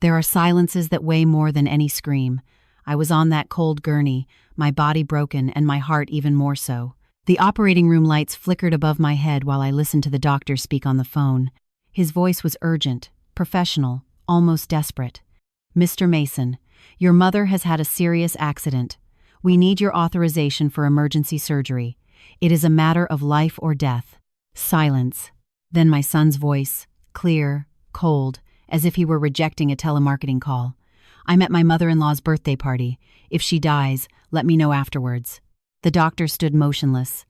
There are silences that weigh more than any scream. I was on that cold gurney, my body broken and my heart even more so. The operating room lights flickered above my head while I listened to the doctor speak on the phone. His voice was urgent, professional, almost desperate. "Mr. Mason, your mother has had a serious accident. We need your authorization for emergency surgery. It is a matter of life or death." Silence. Then my son's voice, clear, cold, as if he were rejecting a telemarketing call. "I'm at my mother-in-law's birthday party. If she dies, let me know afterwards." The doctor stood motionless.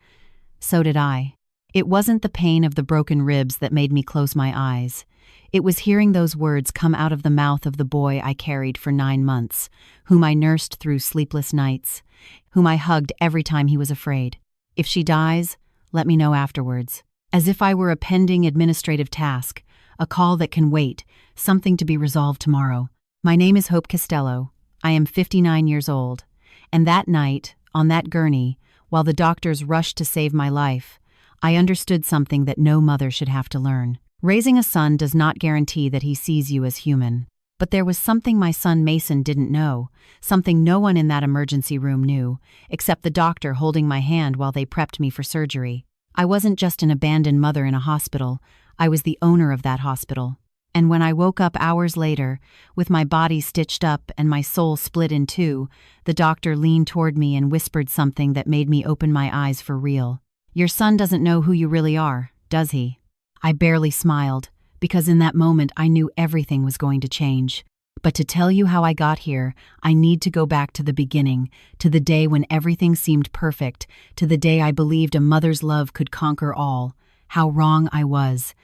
So did I. It wasn't the pain of the broken ribs that made me close my eyes. It was hearing those words come out of the mouth of the boy I carried for 9 months, whom I nursed through sleepless nights, whom I hugged every time he was afraid. "If she dies, let me know afterwards." As if I were a pending administrative task, a call that can wait, something to be resolved tomorrow. My name is Hope Castello. I am 59 years old. And that night, on that gurney, while the doctors rushed to save my life, I understood something that no mother should have to learn. Raising a son does not guarantee that he sees you as human. But there was something my son Mason didn't know, something no one in that emergency room knew, except the doctor holding my hand while they prepped me for surgery. I wasn't just an abandoned mother in a hospital, I was the owner of that hospital. And when I woke up hours later, with my body stitched up and my soul split in two, the doctor leaned toward me and whispered something that made me open my eyes for real. "Your son doesn't know who you really are, does he?" I barely smiled, because in that moment I knew everything was going to change. But to tell you how I got here, I need to go back to the beginning, to the day when everything seemed perfect, to the day I believed a mother's love could conquer all. How wrong I was.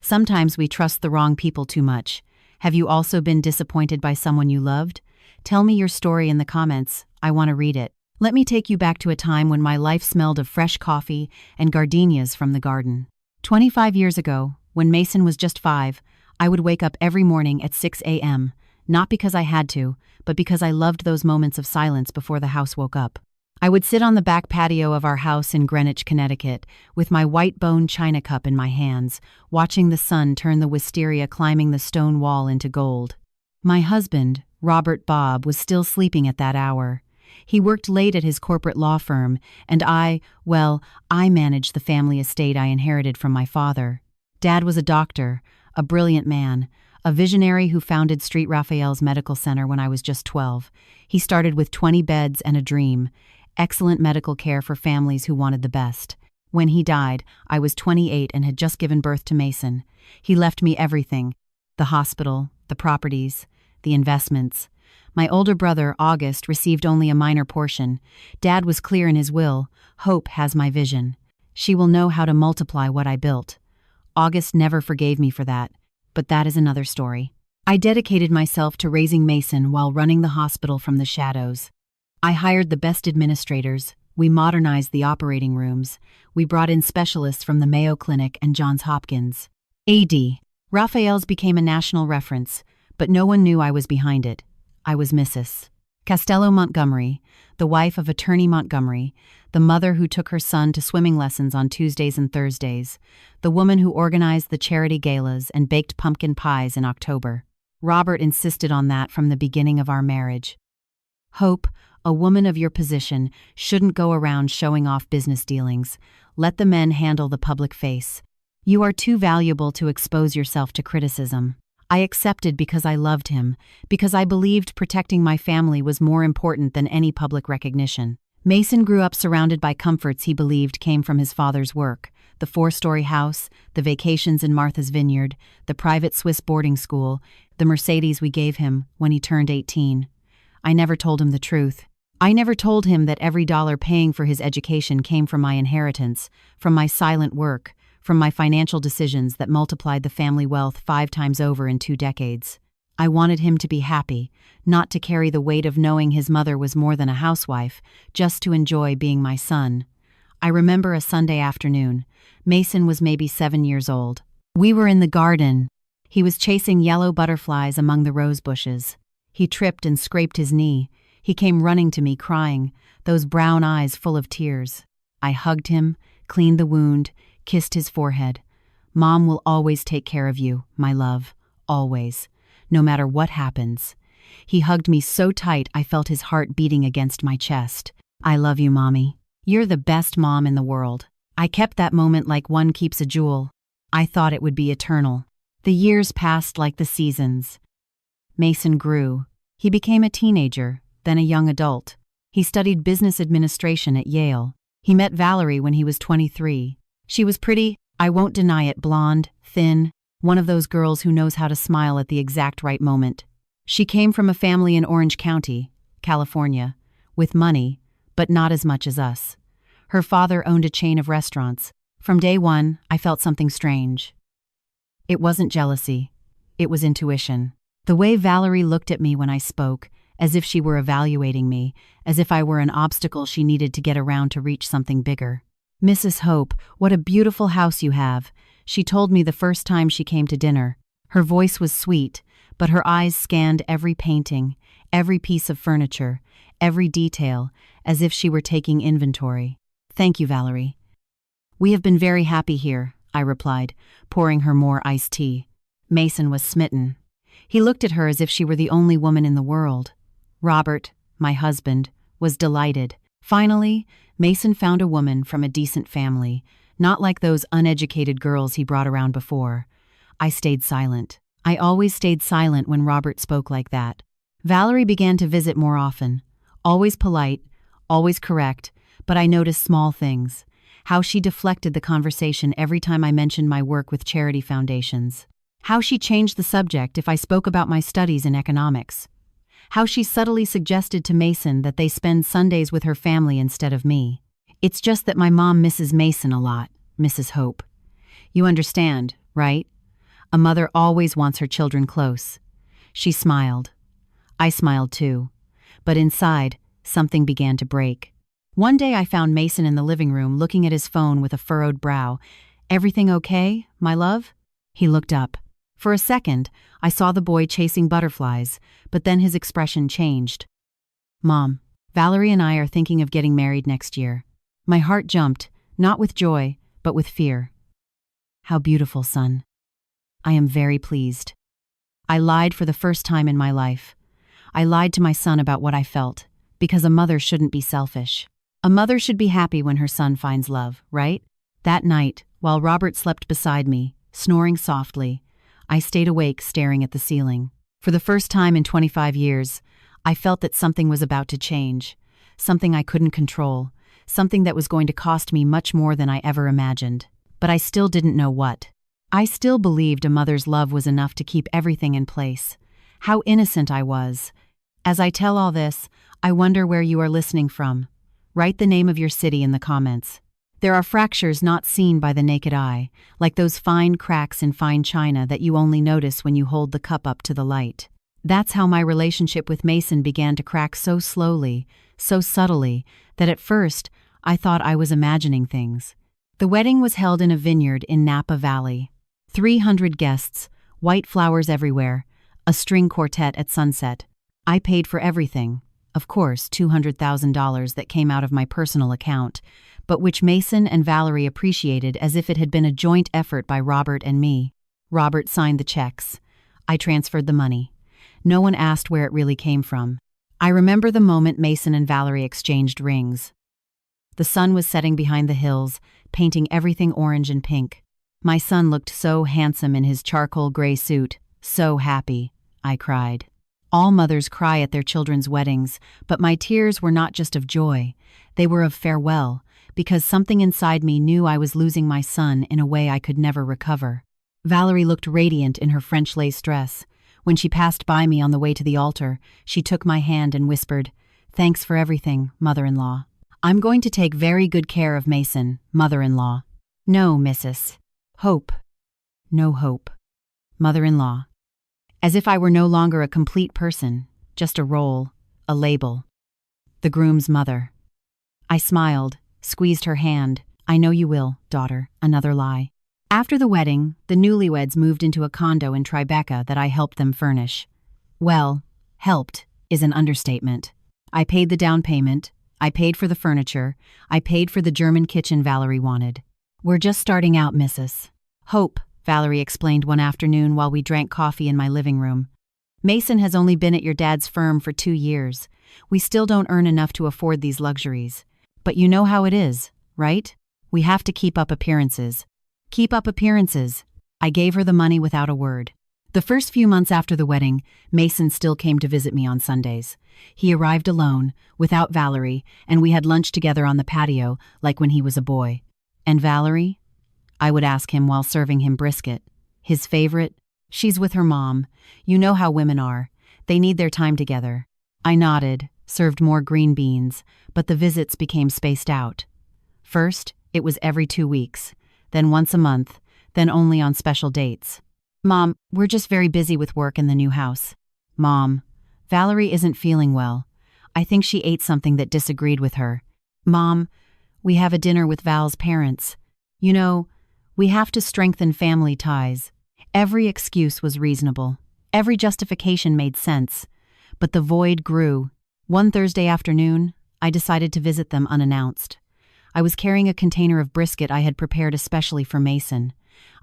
Sometimes we trust the wrong people too much. Have you also been disappointed by someone you loved? Tell me your story in the comments. I want to read it. Let me take you back to a time when my life smelled of fresh coffee and gardenias from the garden. 25 years ago, when Mason was just 5, I would wake up every morning at 6 a.m., not because I had to, but because I loved those moments of silence before the house woke up. I would sit on the back patio of our house in Greenwich, Connecticut, with my white bone china cup in my hands, watching the sun turn the wisteria climbing the stone wall into gold. My husband, Robert Bob, was still sleeping at that hour. He worked late at his corporate law firm, and I managed the family estate I inherited from my father. Dad was a doctor, a brilliant man, a visionary who founded Street Raphael's Medical Center when I was just 12. He started with 20 beds and a dream. Excellent medical care for families who wanted the best. When he died, I was 28 and had just given birth to Mason. He left me everything: the hospital, the properties, the investments. My older brother, August, received only a minor portion. Dad was clear in his will: Hope has my vision. She will know how to multiply what I built. August never forgave me for that, but that is another story. I dedicated myself to raising Mason while running the hospital from the shadows. I hired the best administrators, we modernized the operating rooms, we brought in specialists from the Mayo Clinic and Johns Hopkins. A.D. Raphael's became a national reference, but no one knew I was behind it. I was Mrs. Castello Montgomery, the wife of Attorney Montgomery, the mother who took her son to swimming lessons on Tuesdays and Thursdays, the woman who organized the charity galas and baked pumpkin pies in October. Robert insisted on that from the beginning of our marriage. Hope, a woman of your position, shouldn't go around showing off business dealings. Let the men handle the public face. You are too valuable to expose yourself to criticism. I accepted because I loved him, because I believed protecting my family was more important than any public recognition. Mason grew up surrounded by comforts he believed came from his father's work: the 4-story house, the vacations in Martha's Vineyard, the private Swiss boarding school, the Mercedes we gave him when he turned 18. I never told him the truth. I never told him that every dollar paying for his education came from my inheritance, from my silent work, from my financial decisions that multiplied the family wealth 5 times over in 2 decades. I wanted him to be happy, not to carry the weight of knowing his mother was more than a housewife, just to enjoy being my son. I remember a Sunday afternoon. Mason was maybe 7 years old. We were in the garden. He was chasing yellow butterflies among the rose bushes. He tripped and scraped his knee. He came running to me crying, those brown eyes full of tears. I hugged him, cleaned the wound, kissed his forehead. Mom will always take care of you, my love, always. no matter what happens. He hugged me so tight I felt his heart beating against my chest. I love you, Mommy. You're the best mom in the world. I kept that moment like one keeps a jewel. I thought it would be eternal. The years passed like the seasons. Mason grew. He became a teenager, then a young adult. He studied business administration at Yale. He met Valerie when he was 23. She was pretty, I won't deny it, blonde, thin, one of those girls who knows how to smile at the exact right moment. She came from a family in Orange County, California, with money, but not as much as us. Her father owned a chain of restaurants. From day one, I felt something strange. It wasn't jealousy. It was intuition. The way Valerie looked at me when I spoke, as if she were evaluating me, as if I were an obstacle she needed to get around to reach something bigger. "Mrs. Hope, what a beautiful house you have," she told me the first time she came to dinner. Her voice was sweet, but her eyes scanned every painting, every piece of furniture, every detail, as if she were taking inventory. "Thank you, Valerie." "We have been very happy here," I replied, pouring her more iced tea. Mason was smitten. He looked at her as if she were the only woman in the world. Robert, my husband, was delighted. Finally, Mason found a woman from a decent family, not like those uneducated girls he brought around before. I stayed silent. I always stayed silent when Robert spoke like that. Valerie began to visit more often. Always polite, always correct, but I noticed small things. How she deflected the conversation every time I mentioned my work with charity foundations. How she changed the subject if I spoke about my studies in economics. How she subtly suggested to Mason that they spend Sundays with her family instead of me. "It's just that my mom misses Mason a lot, Mrs. Hope. You understand, right? A mother always wants her children close." She smiled. I smiled too. But inside, something began to break. One day I found Mason in the living room looking at his phone with a furrowed brow. "Everything okay, my love?" He looked up. For a second, I saw the boy chasing butterflies, but then his expression changed. "Mom, Valerie and I are thinking of getting married next year." My heart jumped, not with joy, but with fear. "How beautiful, son. I am very pleased." I lied for the first time in my life. I lied to my son about what I felt, because a mother shouldn't be selfish. A mother should be happy when her son finds love, right? That night, while Robert slept beside me, snoring softly, I stayed awake staring at the ceiling. For the first time in 25 years, I felt that something was about to change, something I couldn't control, something that was going to cost me much more than I ever imagined. But I still didn't know what. I still believed a mother's love was enough to keep everything in place. How innocent I was. As I tell all this, I wonder where you are listening from. Write the name of your city in the comments. There are fractures not seen by the naked eye, like those fine cracks in fine china that you only notice when you hold the cup up to the light. That's how my relationship with Mason began to crack so slowly, so subtly, that at first I thought I was imagining things. The wedding was held in a vineyard in Napa Valley. 300 guests, white flowers everywhere, a string quartet at sunset. I paid for everything. Of course, $200,000 that came out of my personal account, but which Mason and Valerie appreciated as if it had been a joint effort by Robert and me. Robert signed the checks. I transferred the money. No one asked where it really came from. I remember the moment Mason and Valerie exchanged rings. The sun was setting behind the hills, painting everything orange and pink. My son looked so handsome in his charcoal gray suit, so happy. I cried. All mothers cry at their children's weddings, but my tears were not just of joy. They were of farewell, because something inside me knew I was losing my son in a way I could never recover. Valerie looked radiant in her French lace dress. When she passed by me on the way to the altar, she took my hand and whispered, "Thanks for everything, mother-in-law. I'm going to take very good care of Mason, mother-in-law." "No, Mrs. Hope." "No Hope. Mother-in-law." As if I were no longer a complete person, just a role, a label. The groom's mother. I smiled, squeezed her hand. "I know you will, daughter." Another lie. After the wedding, the newlyweds moved into a condo in Tribeca that I helped them furnish. Well, helped is an understatement. I paid the down payment, I paid for the furniture, I paid for the German kitchen Valerie wanted. "We're just starting out, Mrs. Hope," Valerie explained one afternoon while we drank coffee in my living room. Mason has only been at your dad's firm for 2 years. We still don't earn enough to afford these luxuries. But you know how it is, right? We have to keep up appearances. Keep up appearances. I gave her the money without a word. The first few months after the wedding, Mason still came to visit me on Sundays. He arrived alone, without Valerie, and we had lunch together on the patio, like when he was a boy. And Valerie? I would ask him while serving him brisket. His favorite? She's with her mom. You know how women are. They need their time together. I nodded, served more green beans, but the visits became spaced out. First, it was every 2 weeks, then once a month, then only on special dates. Mom, we're just very busy with work in the new house. Mom, Valerie isn't feeling well. I think she ate something that disagreed with her. Mom, we have a dinner with Val's parents. You know, we have to strengthen family ties. Every excuse was reasonable. Every justification made sense. But the void grew. One Thursday afternoon, I decided to visit them unannounced. I was carrying a container of brisket I had prepared especially for Mason.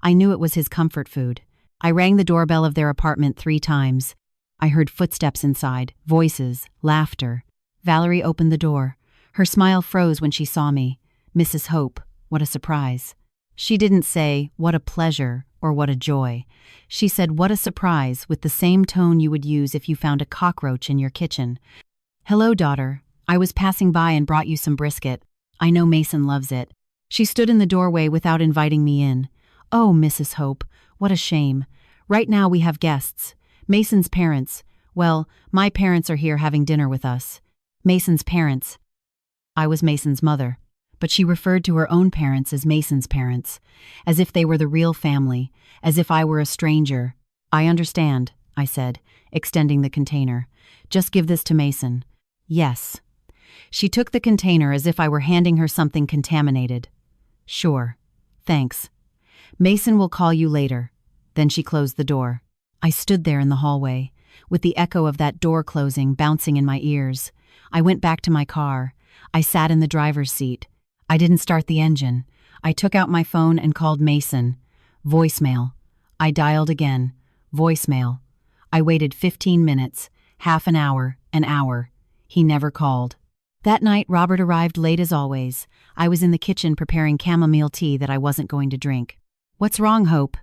I knew it was his comfort food. I rang the doorbell of their apartment 3 times. I heard footsteps inside, voices, laughter. Valerie opened the door. Her smile froze when she saw me. Mrs. Hope, what a surprise. She didn't say, what a pleasure, or what a joy. She said, what a surprise, with the same tone you would use if you found a cockroach in your kitchen. Hello, daughter. I was passing by and brought you some brisket. I know Mason loves it. She stood in the doorway without inviting me in. Oh, Mrs. Hope, what a shame. Right now we have guests. Mason's parents. Well, my parents are here having dinner with us. Mason's parents. I was Mason's mother, but she referred to her own parents as Mason's parents, as if they were the real family, as if I were a stranger. I understand, I said, extending the container. Just give this to Mason. Yes. She took the container as if I were handing her something contaminated. Sure. Thanks. Mason will call you later. Then she closed the door. I stood there in the hallway, with the echo of that door closing bouncing in my ears. I went back to my car. I sat in the driver's seat. I didn't start the engine. I took out my phone and called Mason. Voicemail. I dialed again. Voicemail. I waited 15 minutes, half an hour, an hour. He never called. That night, Robert arrived late as always. I was in the kitchen preparing chamomile tea that I wasn't going to drink. What's wrong, Hope?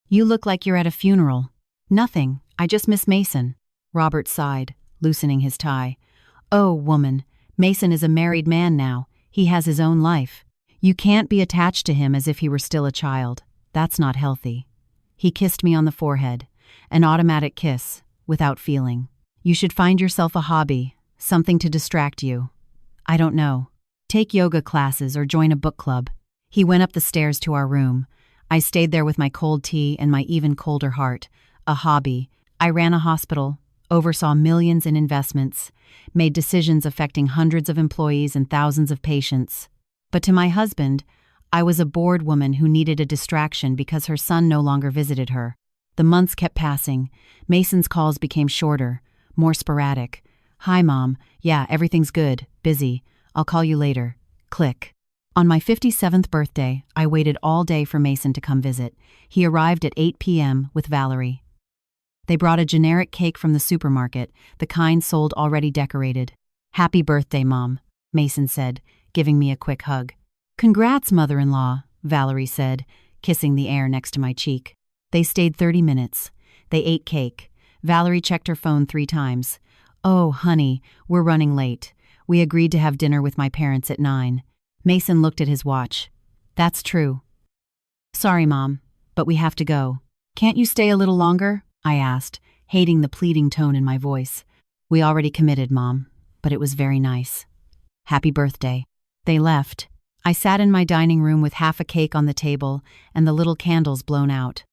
You look like you're at a funeral. Nothing. I just miss Mason. Robert sighed, loosening his tie. Oh, woman. Mason is a married man now. He has his own life. You can't be attached to him as if he were still a child. That's not healthy. He kissed me on the forehead. An automatic kiss, without feeling. You should find yourself a hobby, something to distract you. I don't know. Take yoga classes or join a book club. He went up the stairs to our room. I stayed there with my cold tea and my even colder heart. A hobby. I ran a hospital, oversaw millions in investments, made decisions affecting hundreds of employees and thousands of patients. But to my husband, I was a bored woman who needed a distraction because her son no longer visited her. The months kept passing. Mason's calls became shorter, more sporadic. Hi, Mom. Yeah, everything's good. Busy. I'll call you later. Click. On my 57th birthday, I waited all day for Mason to come visit. He arrived at 8 p.m. with Valerie. They brought a generic cake from the supermarket, the kind sold already decorated. Happy birthday, Mom, Mason said, giving me a quick hug. Congrats, mother-in-law, Valerie said, kissing the air next to my cheek. They stayed 30 minutes. They ate cake. Valerie checked her phone 3 times. Oh, honey, we're running late. We agreed to have dinner with my parents at 9. Mason looked at his watch. That's true. Sorry, Mom, but we have to go. Can't you stay a little longer? I asked, hating the pleading tone in my voice. We already committed, Mom, but it was very nice. Happy birthday. They left. I sat in my dining room with half a cake on the table and the little candles blown out.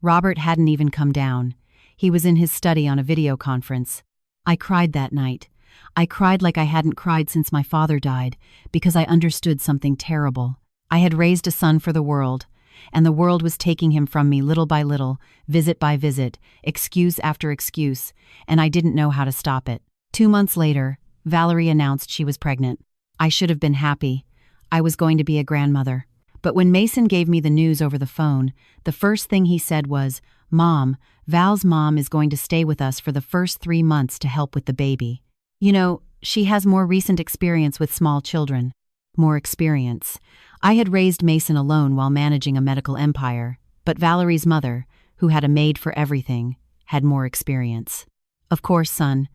Robert hadn't even come down. He was in his study on a video conference. I cried that night. I cried like I hadn't cried since my father died, because I understood something terrible. I had raised a son for the world, and the world was taking him from me little by little, visit by visit, excuse after excuse, and I didn't know how to stop it. 2 months later, Valerie announced she was pregnant. I should have been happy. I was going to be a grandmother. But when Mason gave me the news over the phone, the first thing he said was, "Mom, Val's mom is going to stay with us for the first 3 months to help with the baby. You know, she has more recent experience with small children." More experience. I had raised Mason alone while managing a medical empire, but Valerie's mother, who had a maid for everything, had more experience. "Of course, son.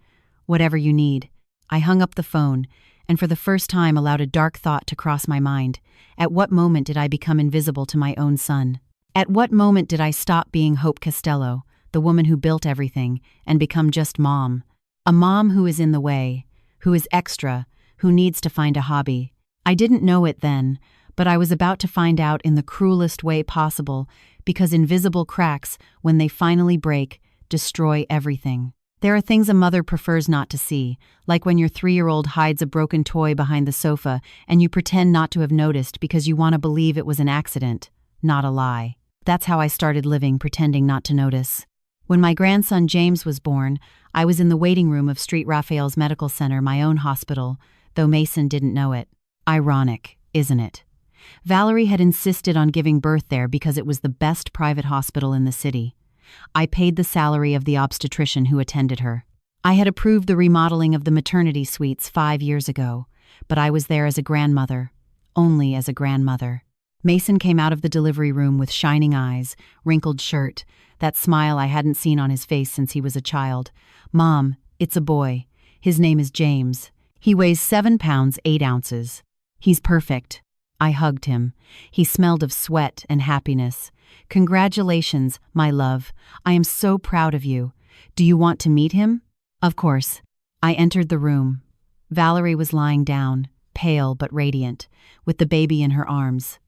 Whatever you need." I hung up the phone, and for the first time allowed a dark thought to cross my mind. At what moment did I become invisible to my own son? At what moment did I stop being Hope Castello, the woman who built everything, and become just mom? A mom who is in the way, who is extra, who needs to find a hobby. I didn't know it then, but I was about to find out in the cruelest way possible, because invisible cracks, when they finally break, destroy everything. There are things a mother prefers not to see, like when your 3-year-old hides a broken toy behind the sofa and you pretend not to have noticed because you want to believe it was an accident, not a lie. That's how I started living, pretending not to notice. When my grandson James was born, I was in the waiting room of Street Raphael's Medical Center, my own hospital, though Mason didn't know it. Ironic, isn't it? Valerie had insisted on giving birth there because it was the best private hospital in the city. I paid the salary of the obstetrician who attended her. I had approved the remodeling of the maternity suites 5 years ago, but I was there as a grandmother, only as a grandmother. Mason came out of the delivery room with shining eyes, wrinkled shirt, that smile I hadn't seen on his face since he was a child. "Mom, it's a boy. His name is James. He weighs 7 pounds 8 ounces. He's perfect." I hugged him. He smelled of sweat and happiness. "Congratulations, my love. I am so proud of you. Do you want to meet him?" Of course. I entered the room. Valerie was lying down, pale but radiant, with the baby in her arms.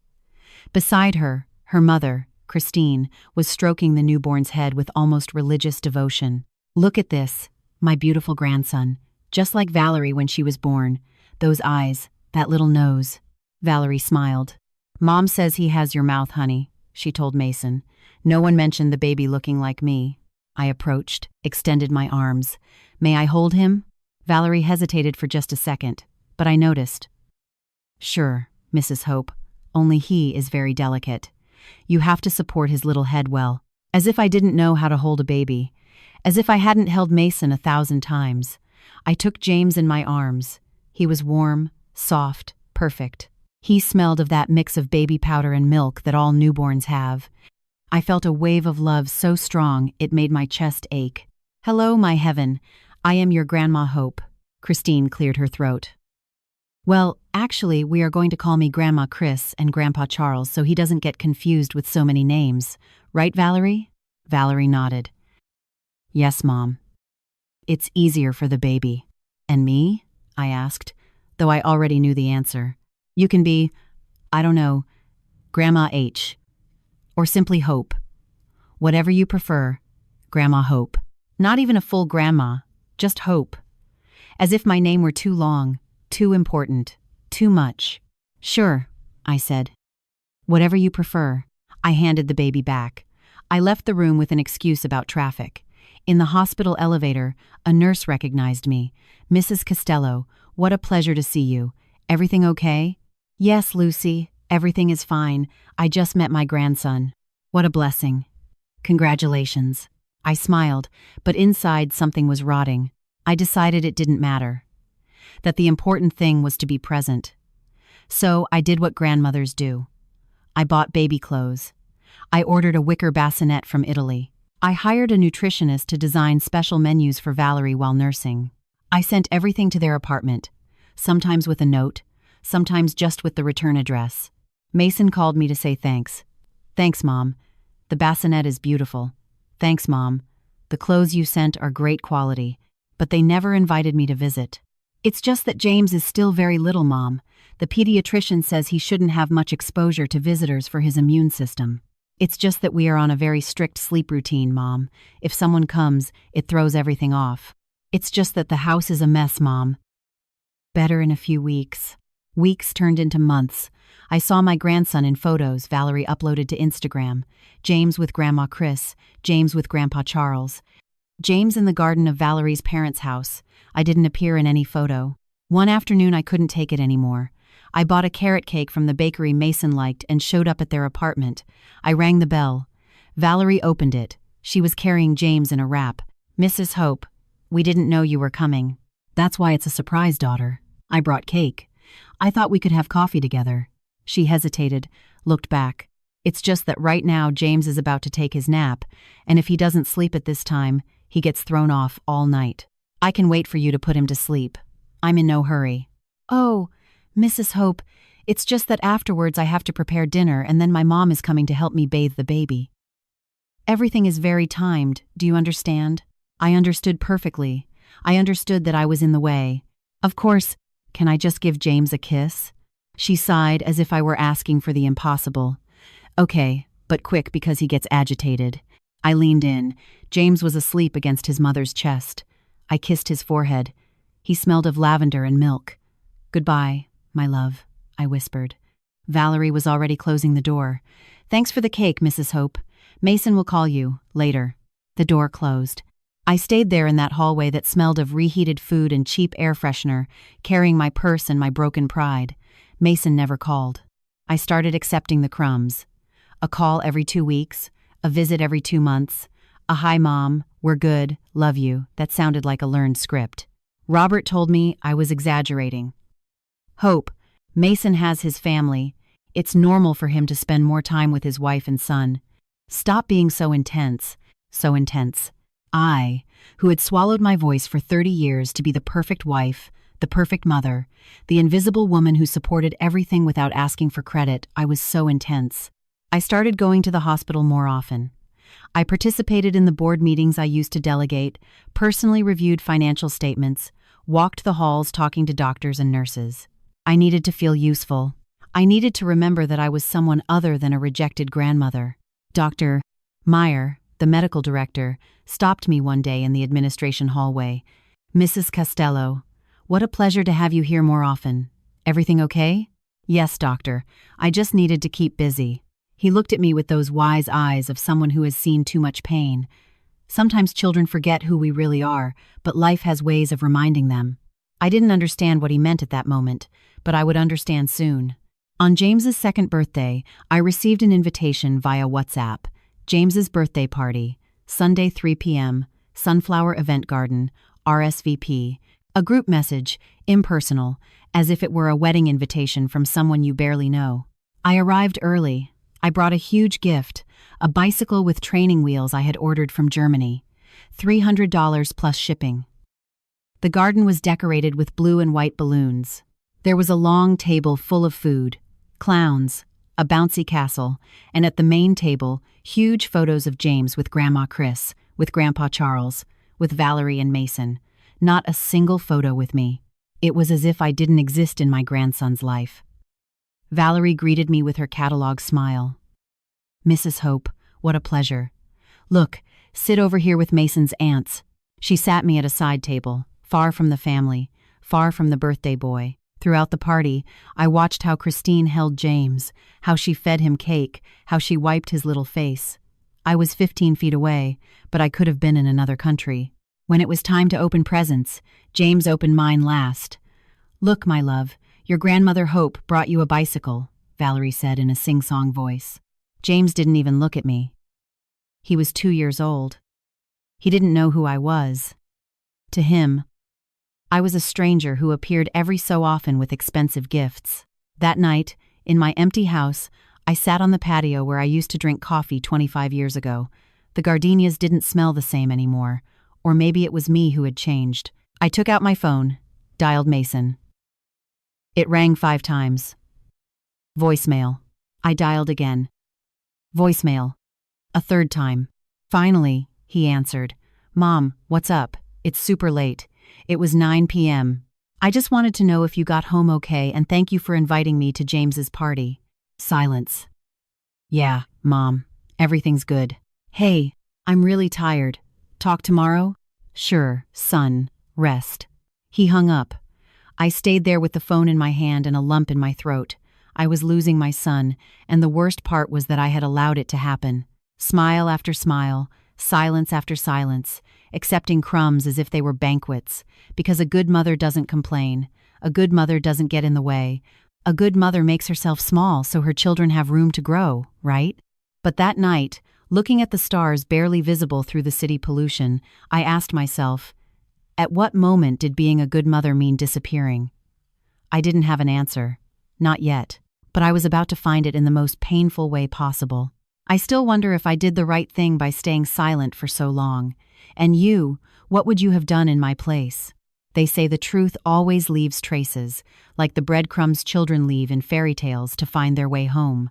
Beside her, her mother, Christine, was stroking the newborn's head with almost religious devotion. "Look at this, my beautiful grandson, just like Valerie when she was born. Those eyes, that little nose." Valerie smiled. "Mom says he has your mouth, honey," she told Mason. "No one mentioned the baby looking like me." I approached, extended my arms. "May I hold him?" Valerie hesitated for just a second, but I noticed. "Sure, Mrs. Hope, only he is very delicate. You have to support his little head well." As if I didn't know how to hold a baby. As if I hadn't held Mason 1,000 times. I took James in my arms. He was warm, soft, perfect. He smelled of that mix of baby powder and milk that all newborns have. I felt a wave of love so strong it made my chest ache. "Hello, my heaven. I am your Grandma Hope." Christine cleared her throat. "Well, actually, we are going to call me Grandma Chris and Grandpa Charles so he doesn't get confused with so many names. Right, Valerie?" Valerie nodded. "Yes, Mom." "It's easier for the baby." "And me?" I asked, though I already knew the answer. "You can be, I don't know, Grandma H. Or simply Hope. Whatever you prefer, Grandma Hope." Not even a full grandma, just Hope. As if my name were too long, too important, too much. "Sure," I said. "Whatever you prefer." I handed the baby back. I left the room with an excuse about traffic. In the hospital elevator, a nurse recognized me. "Mrs. Castello, what a pleasure to see you. Everything okay?" "Yes, Lucy, everything is fine. I just met my grandson." "What a blessing." "Congratulations." I smiled, but inside something was rotting. I decided it didn't matter. That the important thing was to be present. So I did what grandmothers do. I bought baby clothes. I ordered a wicker bassinet from Italy. I hired a nutritionist to design special menus for Valerie while nursing. I sent everything to their apartment, sometimes with a note, sometimes just with the return address. Mason called me to say thanks. "Thanks, Mom. The bassinet is beautiful. Thanks, Mom. The clothes you sent are great quality." But they never invited me to visit. "It's just that James is still very little, Mom. The pediatrician says he shouldn't have much exposure to visitors for his immune system. It's just that we are on a very strict sleep routine, Mom. If someone comes, it throws everything off. It's just that the house is a mess, Mom." Better in a few weeks. Weeks turned into months. I saw my grandson in photos Valerie uploaded to Instagram. James with Grandma Chris, James with Grandpa Charles. James in the garden of Valerie's parents' house. I didn't appear in any photo. One afternoon I couldn't take it anymore. I bought a carrot cake from the bakery Mason liked and showed up at their apartment. I rang the bell. Valerie opened it. She was carrying James in a wrap. "Mrs. Hope, we didn't know you were coming." "That's why it's a surprise, daughter. I brought cake. I thought we could have coffee together." She hesitated, looked back. "It's just that right now James is about to take his nap, and if he doesn't sleep at this time, he gets thrown off all night. I can wait for you to put him to sleep. I'm in no hurry." "Oh, Mrs. Hope, it's just that afterwards I have to prepare dinner and then my mom is coming to help me bathe the baby." Everything is very timed, do you understand? I understood perfectly. I understood that I was in the way. "Of course, can I just give James a kiss?" She sighed as if I were asking for the impossible. "Okay, but quick because he gets agitated." I leaned in. James was asleep against his mother's chest. I kissed his forehead. He smelled of lavender and milk. "Goodbye, my love," I whispered. Valerie was already closing the door. "Thanks for the cake, Mrs. Hope. Mason will call you later." The door closed. I stayed there in that hallway that smelled of reheated food and cheap air freshener, carrying my purse and my broken pride. Mason never called. I started accepting the crumbs. A call every 2 weeks, a visit every 2 months, a "Hi Mom, we're good, love you," that sounded like a learned script. Robert told me I was exaggerating. "Hope, Mason has his family. It's normal for him to spend more time with his wife and son. Stop being so intense, so intense." I, who had swallowed my voice for 30 years to be the perfect wife, the perfect mother, the invisible woman who supported everything without asking for credit, I was so intense. I started going to the hospital more often. I participated in the board meetings I used to delegate, personally reviewed financial statements, walked the halls talking to doctors and nurses. I needed to feel useful. I needed to remember that I was someone other than a rejected grandmother. Dr. Meyer, the medical director, stopped me one day in the administration hallway. "Mrs. Castello, what a pleasure to have you here more often. Everything okay?" "Yes, doctor. I just needed to keep busy." He looked at me with those wise eyes of someone who has seen too much pain. Sometimes children forget who we really are, but life has ways of reminding them. I didn't understand what he meant at that moment, but I would understand soon. On James's 2nd birthday, I received an invitation via WhatsApp. James's birthday party, Sunday 3 p.m., Sunflower Event Garden, RSVP. A group message, impersonal, as if it were a wedding invitation from someone you barely know. I arrived early. I brought a huge gift, a bicycle with training wheels I had ordered from Germany. $300 plus shipping. The garden was decorated with blue and white balloons. There was a long table full of food, clowns, a bouncy castle, and at the main table, huge photos of James with Grandma Chris, with Grandpa Charles, with Valerie and Mason. Not a single photo with me. It was as if I didn't exist in my grandson's life. Valerie greeted me with her catalog smile. "Mrs. Hope, what a pleasure. Look, sit over here with Mason's aunts." She sat me at a side table, far from the family, far from the birthday boy. Throughout the party, I watched how Christine held James, how she fed him cake, how she wiped his little face. I was 15 feet away, but I could have been in another country. When it was time to open presents, James opened mine last. "Look, my love, your grandmother Hope brought you a bicycle," Valerie said in a sing-song voice. James didn't even look at me. He was 2 years old. He didn't know who I was. To him, I was a stranger who appeared every so often with expensive gifts. That night, in my empty house, I sat on the patio where I used to drink coffee 25 years ago. The gardenias didn't smell the same anymore, or maybe it was me who had changed. I took out my phone, dialed Mason. It rang 5 times. Voicemail. I dialed again. Voicemail. A 3rd time. Finally, he answered. "Mom, what's up? It's super late. It was 9 p.m. I just wanted to know if you got home okay and thank you for inviting me to James's party." Silence. "Yeah, Mom. Everything's good." "Hey, I'm really tired. Talk tomorrow?" "Sure, son. Rest." He hung up. I stayed there with the phone in my hand and a lump in my throat. I was losing my son, and the worst part was that I had allowed it to happen. Smile after smile, silence after silence, accepting crumbs as if they were banquets, because a good mother doesn't complain, a good mother doesn't get in the way, a good mother makes herself small so her children have room to grow, right? But that night, Looking at the stars barely visible through the city pollution, I asked myself, at what moment did being a good mother mean disappearing? I didn't have an answer. Not yet. But I was about to find it in the most painful way possible. I still wonder if I did the right thing by staying silent for so long. And you, what would you have done in my place? They say the truth always leaves traces, like the breadcrumbs children leave in fairy tales to find their way home.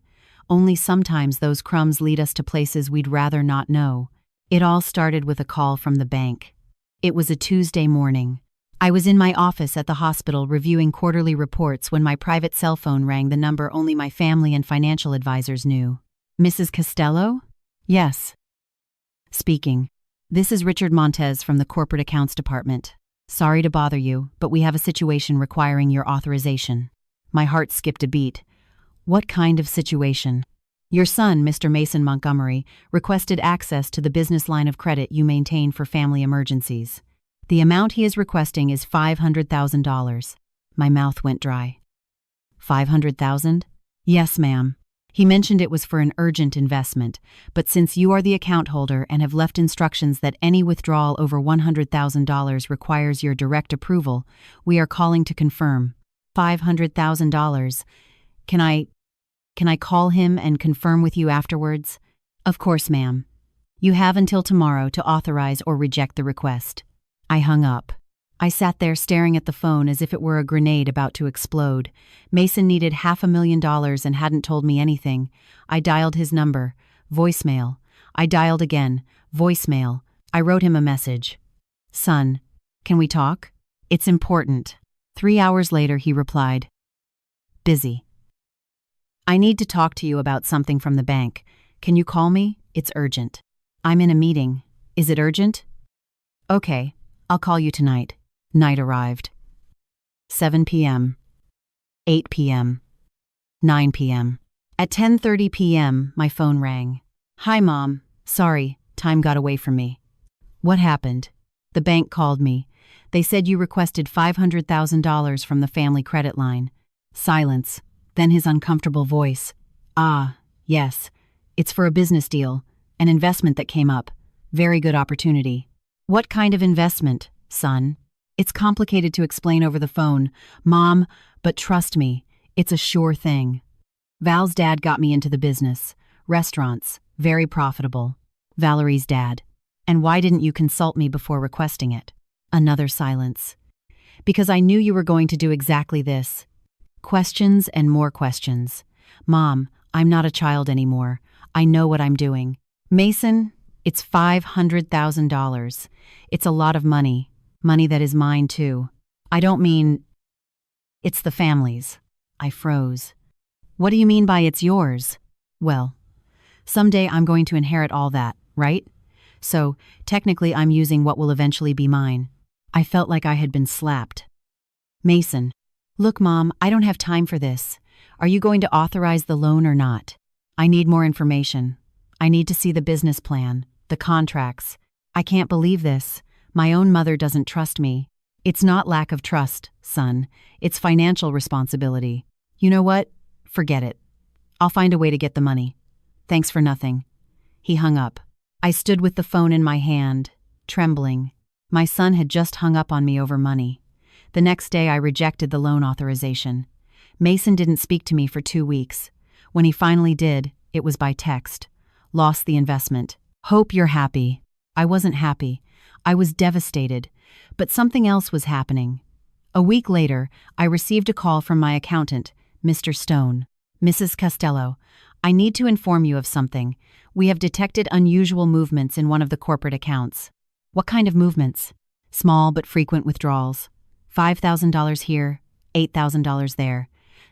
Only sometimes those crumbs lead us to places we'd rather not know. It all started with a call from the bank. It was a Tuesday morning. I was in my office at the hospital reviewing quarterly reports when my private cell phone rang the number only my family and financial advisors knew. Mrs. Castello? Yes. Speaking. This is Richard Montez from the Corporate Accounts Department. Sorry to bother you, but we have a situation requiring your authorization. My heart skipped a beat. What kind of situation? Your son, Mr. Mason Montgomery, requested access to the business line of credit you maintain for family emergencies. The amount he is requesting is $500,000. My mouth went dry. $500,000? Yes, ma'am. He mentioned it was for an urgent investment, but since you are the account holder and have left instructions that any withdrawal over $100,000 requires your direct approval, we are calling to confirm. $500,000. Can I call him and confirm with you afterwards? Of course, ma'am. You have until tomorrow to authorize or reject the request. I hung up. I sat there staring at the phone as if it were a grenade about to explode. Mason needed $500,000 and hadn't told me anything. I dialed his number. Voicemail. I dialed again. Voicemail. I wrote him a message. Son, can we talk? It's important. 3 hours later, he replied. Busy. I need to talk to you about something from the bank. Can you call me? It's urgent. I'm in a meeting. Is it urgent? Okay, I'll call you tonight. Night arrived. 7 p.m. 8 p.m. 9 p.m. At 10:30 p.m., my phone rang. Hi, Mom. Sorry, time got away from me. What happened? The bank called me. They said you requested $500,000 from the family credit line. Silence. Then his uncomfortable voice. Ah, yes. It's for a business deal. An investment that came up. Very good opportunity. What kind of investment, son? It's complicated to explain over the phone, Mom, but trust me, it's a sure thing. Val's dad got me into the business. Restaurants, very profitable. Valerie's dad. And why didn't you consult me before requesting it? Another silence. Because I knew you were going to do exactly this. Questions and more questions. Mom, I'm not a child anymore. I know what I'm doing. Mason, it's $500,000. It's a lot of money. Money that is mine, too. I don't mean... It's the family's. I froze. What do you mean by it's yours? Well, someday I'm going to inherit all that, right? So, technically I'm using what will eventually be mine. I felt like I had been slapped. Mason. Look, Mom, I don't have time for this. Are you going to authorize the loan or not? I need more information. I need to see the business plan, the contracts. I can't believe this. My own mother doesn't trust me. It's not lack of trust, son. It's financial responsibility. You know what? Forget it. I'll find a way to get the money. Thanks for nothing. He hung up. I stood with the phone in my hand, trembling. My son had just hung up on me over money. The next day I rejected the loan authorization. Mason didn't speak to me for 2 weeks. When he finally did, it was by text. Lost the investment. Hope you're happy. I wasn't happy. I was devastated, but something else was happening. A week later, I received a call from my accountant, Mr. Stone. Mrs. Castello, I need to inform you of something. We have detected unusual movements in one of the corporate accounts. What kind of movements? Small but frequent withdrawals. $5,000 here, $8,000 there.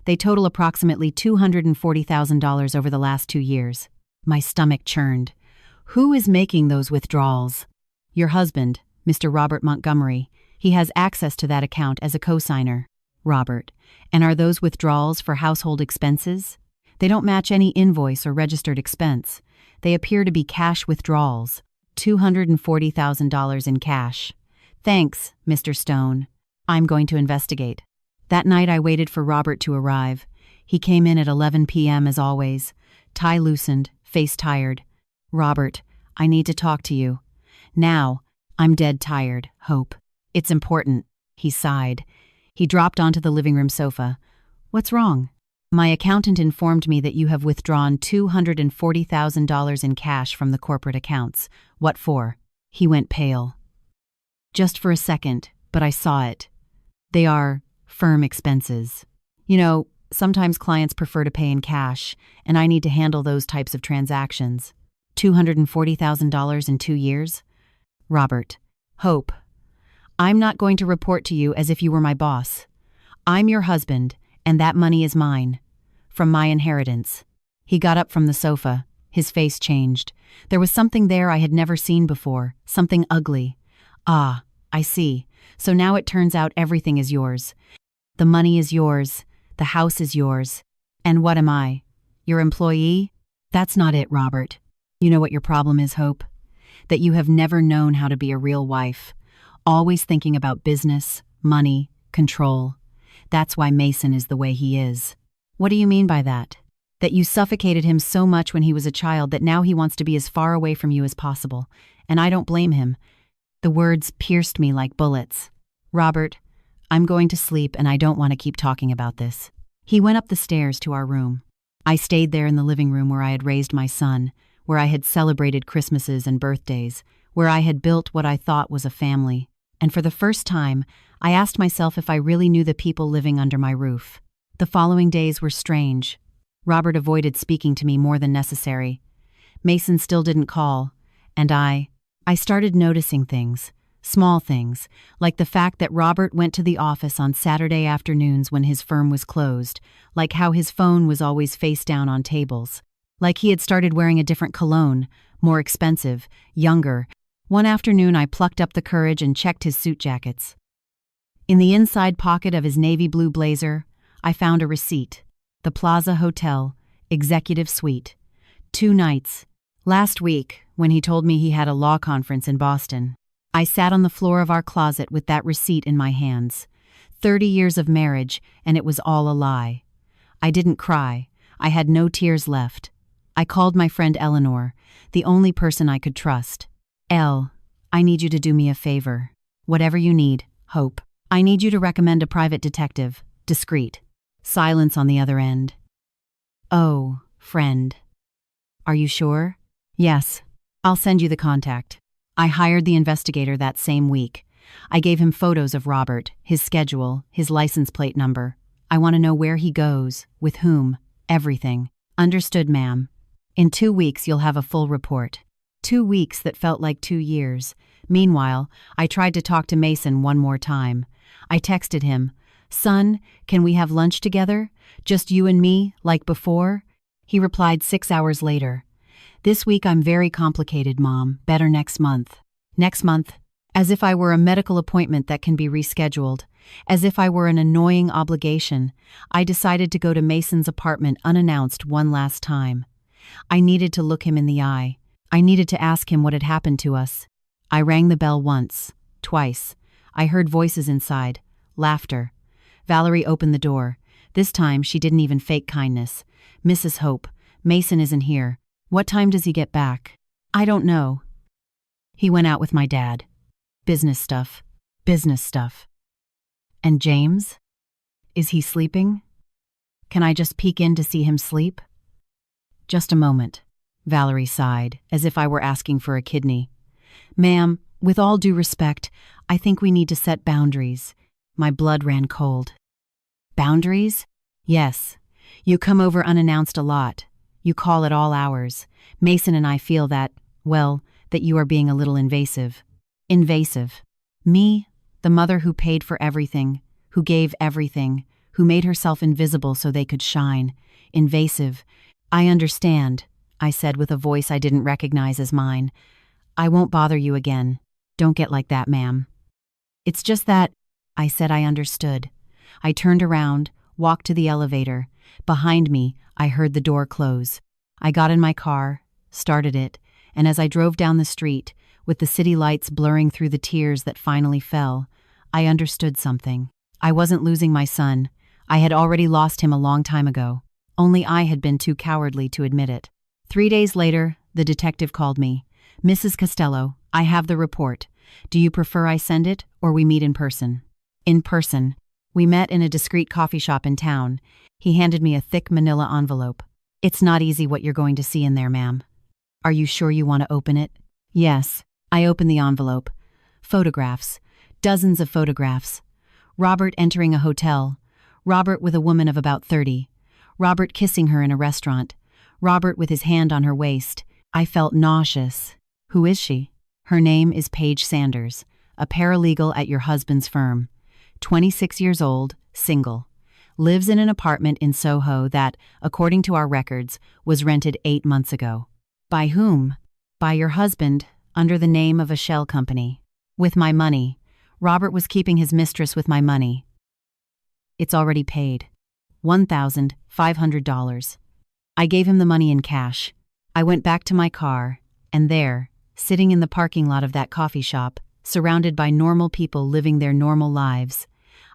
They total approximately $240,000 over the last 2 years. My stomach churned. Who is making those withdrawals? Your husband, Mr. Robert Montgomery. He has access to that account as a cosigner. Robert. And are those withdrawals for household expenses? They don't match any invoice or registered expense. They appear to be cash withdrawals. $240,000 in cash. Thanks, Mr. Stone. I'm going to investigate. That night I waited for Robert to arrive. He came in at 11 p.m. as always. Tie loosened, face tired. Robert, I need to talk to you. Now, I'm dead tired, Hope. It's important. He sighed. He dropped onto the living room sofa. What's wrong? My accountant informed me that you have withdrawn $240,000 in cash from the corporate accounts. What for? He went pale. Just for a second, but I saw it. They are firm expenses. You know, sometimes clients prefer to pay in cash, and I need to handle those types of transactions. $240,000 in 2 years? Robert. Hope. I'm not going to report to you as if you were my boss. I'm your husband, and that money is mine. From my inheritance. He got up from the sofa. His face changed. There was something there I had never seen before, something ugly. Ah, I see. So now it turns out everything is yours. The money is yours. The house is yours. And what am I? Your employee? That's not it, Robert. You know what your problem is, Hope? That you have never known how to be a real wife. Always thinking about business, money, control. That's why Mason is the way he is. What do you mean by that? That you suffocated him so much when he was a child that now he wants to be as far away from you as possible. And I don't blame him. The words pierced me like bullets. Robert, I'm going to sleep and I don't want to keep talking about this. He went up the stairs to our room. I stayed there in the living room where I had raised my son, where I had celebrated Christmases and birthdays, where I had built what I thought was a family. And for the first time, I asked myself if I really knew the people living under my roof. The following days were strange. Robert avoided speaking to me more than necessary. Mason still didn't call, and I started noticing things, small things, like the fact that Robert went to the office on Saturday afternoons when his firm was closed, like how his phone was always face down on tables, like he had started wearing a different cologne, more expensive, younger. One afternoon I plucked up the courage and checked his suit jackets. In the inside pocket of his navy blue blazer, I found a receipt. The Plaza Hotel, Executive Suite. 2 nights. Last week, when he told me he had a law conference in Boston, I sat on the floor of our closet with that receipt in my hands. 30 years of marriage, and it was all a lie. I didn't cry. I had no tears left. I called my friend Eleanor, the only person I could trust. Elle, I need you to do me a favor. Whatever you need, Hope. I need you to recommend a private detective, discreet. Silence on the other end. Oh, friend. Are you sure? Yes. I'll send you the contact. I hired the investigator that same week. I gave him photos of Robert, his schedule, his license plate number. I want to know where he goes, with whom, everything. Understood, ma'am. In 2 weeks you'll have a full report. 2 weeks that felt like 2 years. Meanwhile, I tried to talk to Mason one more time. I texted him, "Son, can we have lunch together? Just you and me, like before?" He replied 6 hours later. "This week I'm very complicated, Mom. Better next month." Next month? As if I were a medical appointment that can be rescheduled. As if I were an annoying obligation. I decided to go to Mason's apartment unannounced one last time. I needed to look him in the eye. I needed to ask him what had happened to us. I rang the bell once, twice. I heard voices inside, laughter. Valerie opened the door. This time she didn't even fake kindness. "Mrs. Hope, Mason isn't here. What time does he get back?" "I don't know." "He went out with my dad. Business stuff. Business stuff." "And James? Is he sleeping? Can I just peek in to see him sleep?" "Just a moment." Valerie sighed, as if I were asking for a kidney. "Ma'am, with all due respect, I think we need to set boundaries." My blood ran cold. "Boundaries?" "Yes. You come over unannounced a lot. You call at all hours. Mason and I feel that, well, that you are being a little invasive." "Invasive? Me? The mother who paid for everything, who gave everything, who made herself invisible so they could shine. Invasive. I understand," I said with a voice I didn't recognize as mine. "I won't bother you again. Don't get like that, ma'am." "It's just that," I said I understood. I turned around, walked to the elevator. Behind me, I heard the door close. I got in my car, started it, and as I drove down the street, with the city lights blurring through the tears that finally fell, I understood something. I wasn't losing my son. I had already lost him a long time ago. Only I had been too cowardly to admit it. 3 days later, the detective called me. Mrs. Castello, I have the report. Do you prefer I send it, or we meet in person? In person. We met in a discreet coffee shop in town. He handed me a thick manila envelope. It's not easy what you're going to see in there, ma'am. Are you sure you want to open it? Yes. I opened the envelope. Photographs. Dozens of photographs. Robert entering a hotel. Robert with a woman of about 30. Robert kissing her in a restaurant. Robert with his hand on her waist. I felt nauseous. Who is she? Her name is Paige Sanders, a paralegal at your husband's firm. 26 years old, single. Lives in an apartment in Soho that, according to our records, was rented 8 months ago. By whom? By your husband, under the name of a shell company. With my money. Robert was keeping his mistress with my money. It's already paid. $1,500. I gave him the money in cash. I went back to my car, and there, sitting in the parking lot of that coffee shop, surrounded by normal people living their normal lives,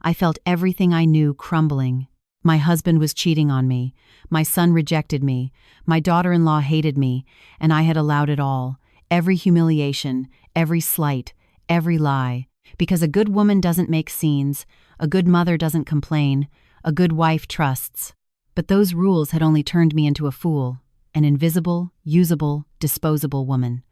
I felt everything I knew crumbling. My husband was cheating on me, my son rejected me, my daughter-in-law hated me, and I had allowed it all, every humiliation, every slight, every lie, because a good woman doesn't make scenes, a good mother doesn't complain, a good wife trusts. But those rules had only turned me into a fool, an invisible, usable, disposable woman.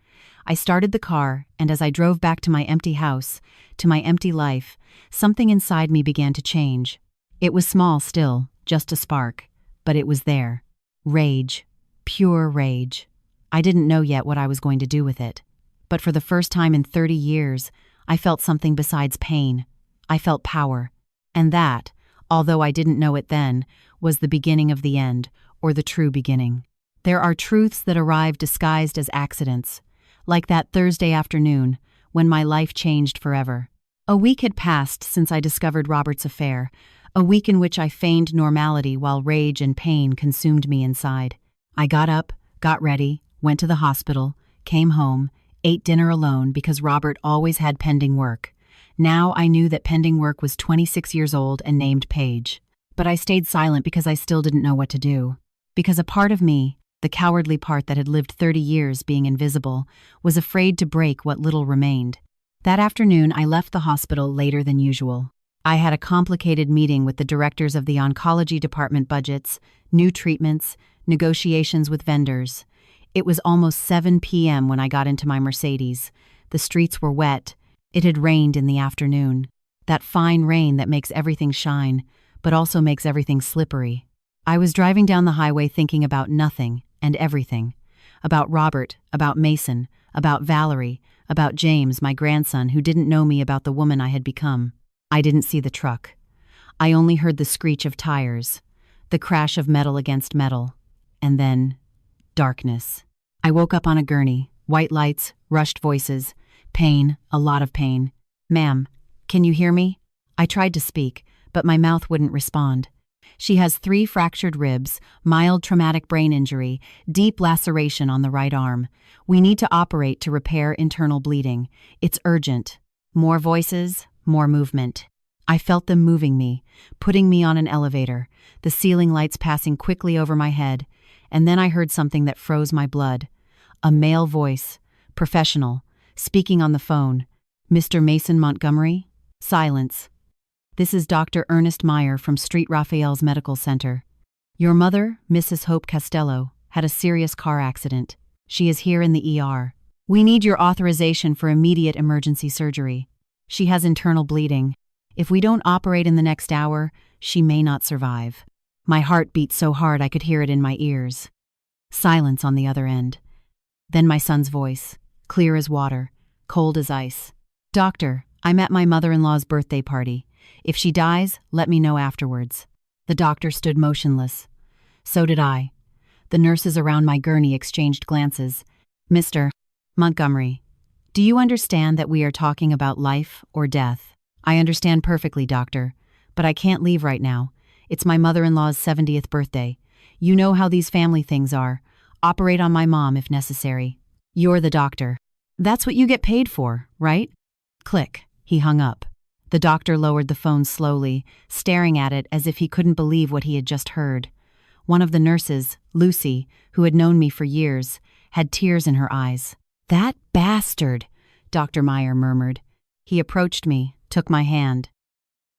I started the car, and as I drove back to my empty house, to my empty life, something inside me began to change. It was small still, just a spark, but it was there. Rage. Pure rage. I didn't know yet what I was going to do with it. But for the first time in 30 years, I felt something besides pain. I felt power. And that, although I didn't know it then, was the beginning of the end, or the true beginning. There are truths that arrive disguised as accidents, like that Thursday afternoon, when my life changed forever. A week had passed since I discovered Robert's affair, a week in which I feigned normality while rage and pain consumed me inside. I got up, got ready, went to the hospital, came home, ate dinner alone because Robert always had pending work. Now I knew that pending work was 26 years old and named Paige. But I stayed silent because I still didn't know what to do. Because a part of me, the cowardly part that had lived 30 years being invisible, was afraid to break what little remained. That afternoon, I left the hospital later than usual. I had a complicated meeting with the directors of the oncology department budgets, new treatments, negotiations with vendors. It was almost 7 p.m. when I got into my Mercedes. The streets were wet. It had rained in the afternoon. That fine rain that makes everything shine, but also makes everything slippery. I was driving down the highway thinking about nothing and everything. About Robert, about Mason, about Valerie, about James, my grandson, who didn't know me about the woman I had become. I didn't see the truck. I only heard the screech of tires, the crash of metal against metal, and then darkness. I woke up on a gurney, white lights, rushed voices, pain, a lot of pain. Ma'am, can you hear me? I tried to speak, but my mouth wouldn't respond. She has 3 fractured ribs, mild traumatic brain injury, deep laceration on the right arm. We need to operate to repair internal bleeding. It's urgent. More voices, more movement. I felt them moving me, putting me on an elevator, the ceiling lights passing quickly over my head, and then I heard something that froze my blood. A male voice, professional, speaking on the phone. Mr. Mason Montgomery? Silence. This is Dr. Ernest Meyer from Street Raphael's Medical Center. Your mother, Mrs. Hope Castello, had a serious car accident. She is here in the ER. We need your authorization for immediate emergency surgery. She has internal bleeding. If we don't operate in the next hour, she may not survive. My heart beat so hard I could hear it in my ears. Silence on the other end. Then my son's voice, clear as water, cold as ice. Doctor, I'm at my mother-in-law's birthday party. If she dies, let me know afterwards. The doctor stood motionless. So did I. The nurses around my gurney exchanged glances. Mr. Montgomery, do you understand that we are talking about life or death? I understand perfectly, doctor, but I can't leave right now. It's my mother-in-law's 70th birthday. You know how these family things are. Operate on my mom if necessary. You're the doctor. That's what you get paid for, right? Click. He hung up. The doctor lowered the phone slowly, staring at it as if he couldn't believe what he had just heard. One of the nurses, Lucy, who had known me for years, had tears in her eyes. "That bastard," Dr. Meyer murmured. He approached me, took my hand.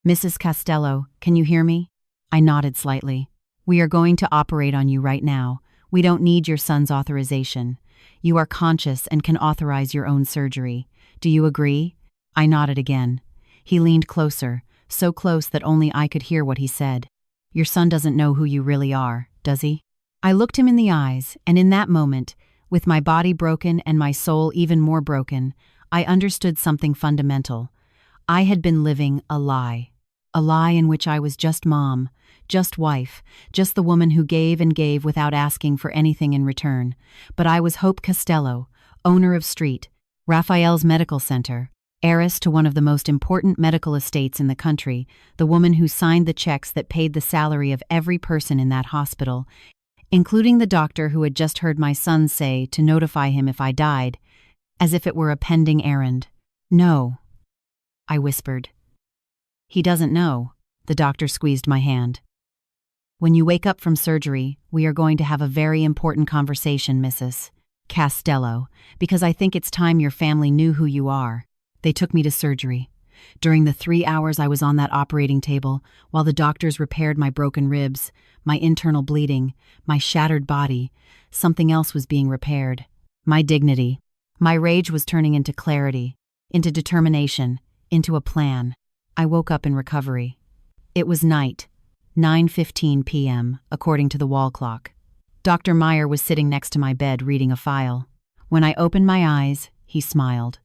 "Mrs. Castello, can you hear me?" I nodded slightly. "We are going to operate on you right now. We don't need your son's authorization. You are conscious and can authorize your own surgery. Do you agree?" I nodded again. He leaned closer, so close that only I could hear what he said. "Your son doesn't know who you really are, does he?" I looked him in the eyes, and in that moment, with my body broken and my soul even more broken, I understood something fundamental. I had been living a lie in which I was just mom, just wife, just the woman who gave and gave without asking for anything in return. But I was Hope Castello, owner of Street, Raphael's Medical Center, heiress to one of the most important medical estates in the country, the woman who signed the checks that paid the salary of every person in that hospital, including the doctor who had just heard my son say to notify him if I died, as if it were a pending errand. "No," I whispered. "He doesn't know." The doctor squeezed my hand. "When you wake up from surgery, we are going to have a very important conversation, Mrs. Castello, because I think it's time your family knew who you are." They took me to surgery. During the 3 hours I was on that operating table, while the doctors repaired my broken ribs, my internal bleeding, my shattered body, something else was being repaired. My dignity. My rage was turning into clarity, into determination, into a plan. I woke up in recovery. It was night, 9:15 p.m., according to the wall clock. Dr. Meyer was sitting next to my bed reading a file. When I opened my eyes, he smiled.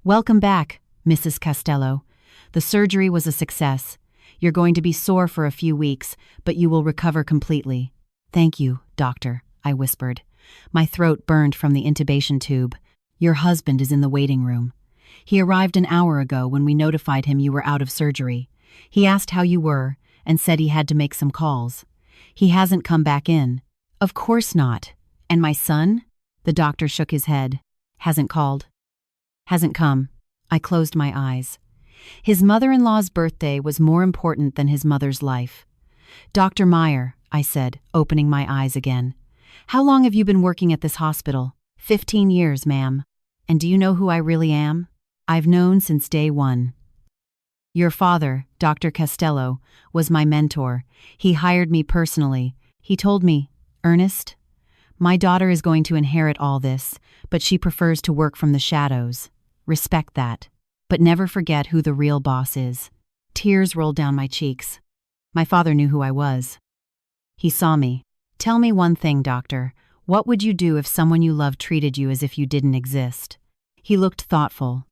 "Welcome back, Mrs. Castello. The surgery was a success. You're going to be sore for a few weeks, but you will recover completely." "Thank you, doctor," I whispered. My throat burned from the intubation tube. "Your husband is in the waiting room. He arrived an hour ago when we notified him you were out of surgery. He asked how you were and said he had to make some calls. He hasn't come back in." "Of course not. And my son?" The doctor shook his head. "Hasn't called. Hasn't come." I closed my eyes. His mother-in-law's birthday was more important than his mother's life. "Dr. Meyer," I said, opening my eyes again. "How long have you been working at this hospital?" 15 years, ma'am. "And do you know who I really am?" "I've known since day one. Your father, Dr. Castello, was my mentor. He hired me personally. He told me, 'Ernest, my daughter is going to inherit all this, but she prefers to work from the shadows. Respect that. But never forget who the real boss is.'" Tears rolled down my cheeks. My father knew who I was. He saw me. "Tell me one thing, doctor. What would you do if someone you loved treated you as if you didn't exist?" He looked thoughtful.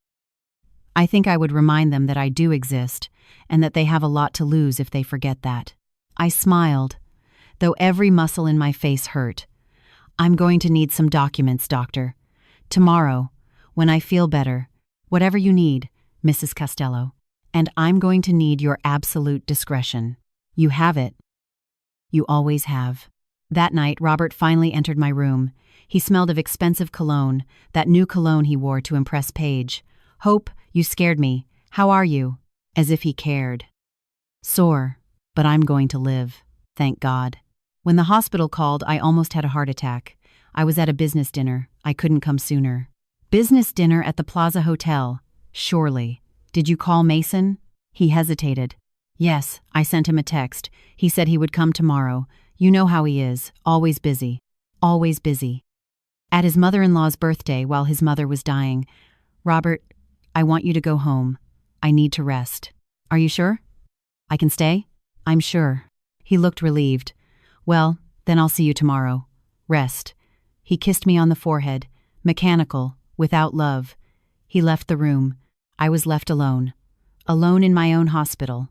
"I think I would remind them that I do exist, and that they have a lot to lose if they forget that." I smiled, though every muscle in my face hurt. "I'm going to need some documents, doctor. Tomorrow, when I feel better, whatever you need, Mrs. Castello. And I'm going to need your absolute discretion. You have it. You always have." That night, Robert finally entered my room. He smelled of expensive cologne, that new cologne he wore to impress Paige. "Hope, you scared me. How are you?" As if he cared. "Sore, but I'm going to live. Thank God." When the hospital called, I almost had a heart attack. I was at a business dinner. I couldn't come sooner. "Business dinner at the Plaza Hotel. Surely. Did you call Mason?" He hesitated. "Yes, I sent him a text. He said he would come tomorrow. You know how he is, always busy. Always busy." At his mother-in-law's birthday while his mother was dying, "Robert, I want you to go home. I need to rest." "Are you sure? I can stay?" "I'm sure." He looked relieved. "Well, then I'll see you tomorrow. Rest." He kissed me on the forehead, mechanical, without love. He left the room. I was left alone. Alone in my own hospital.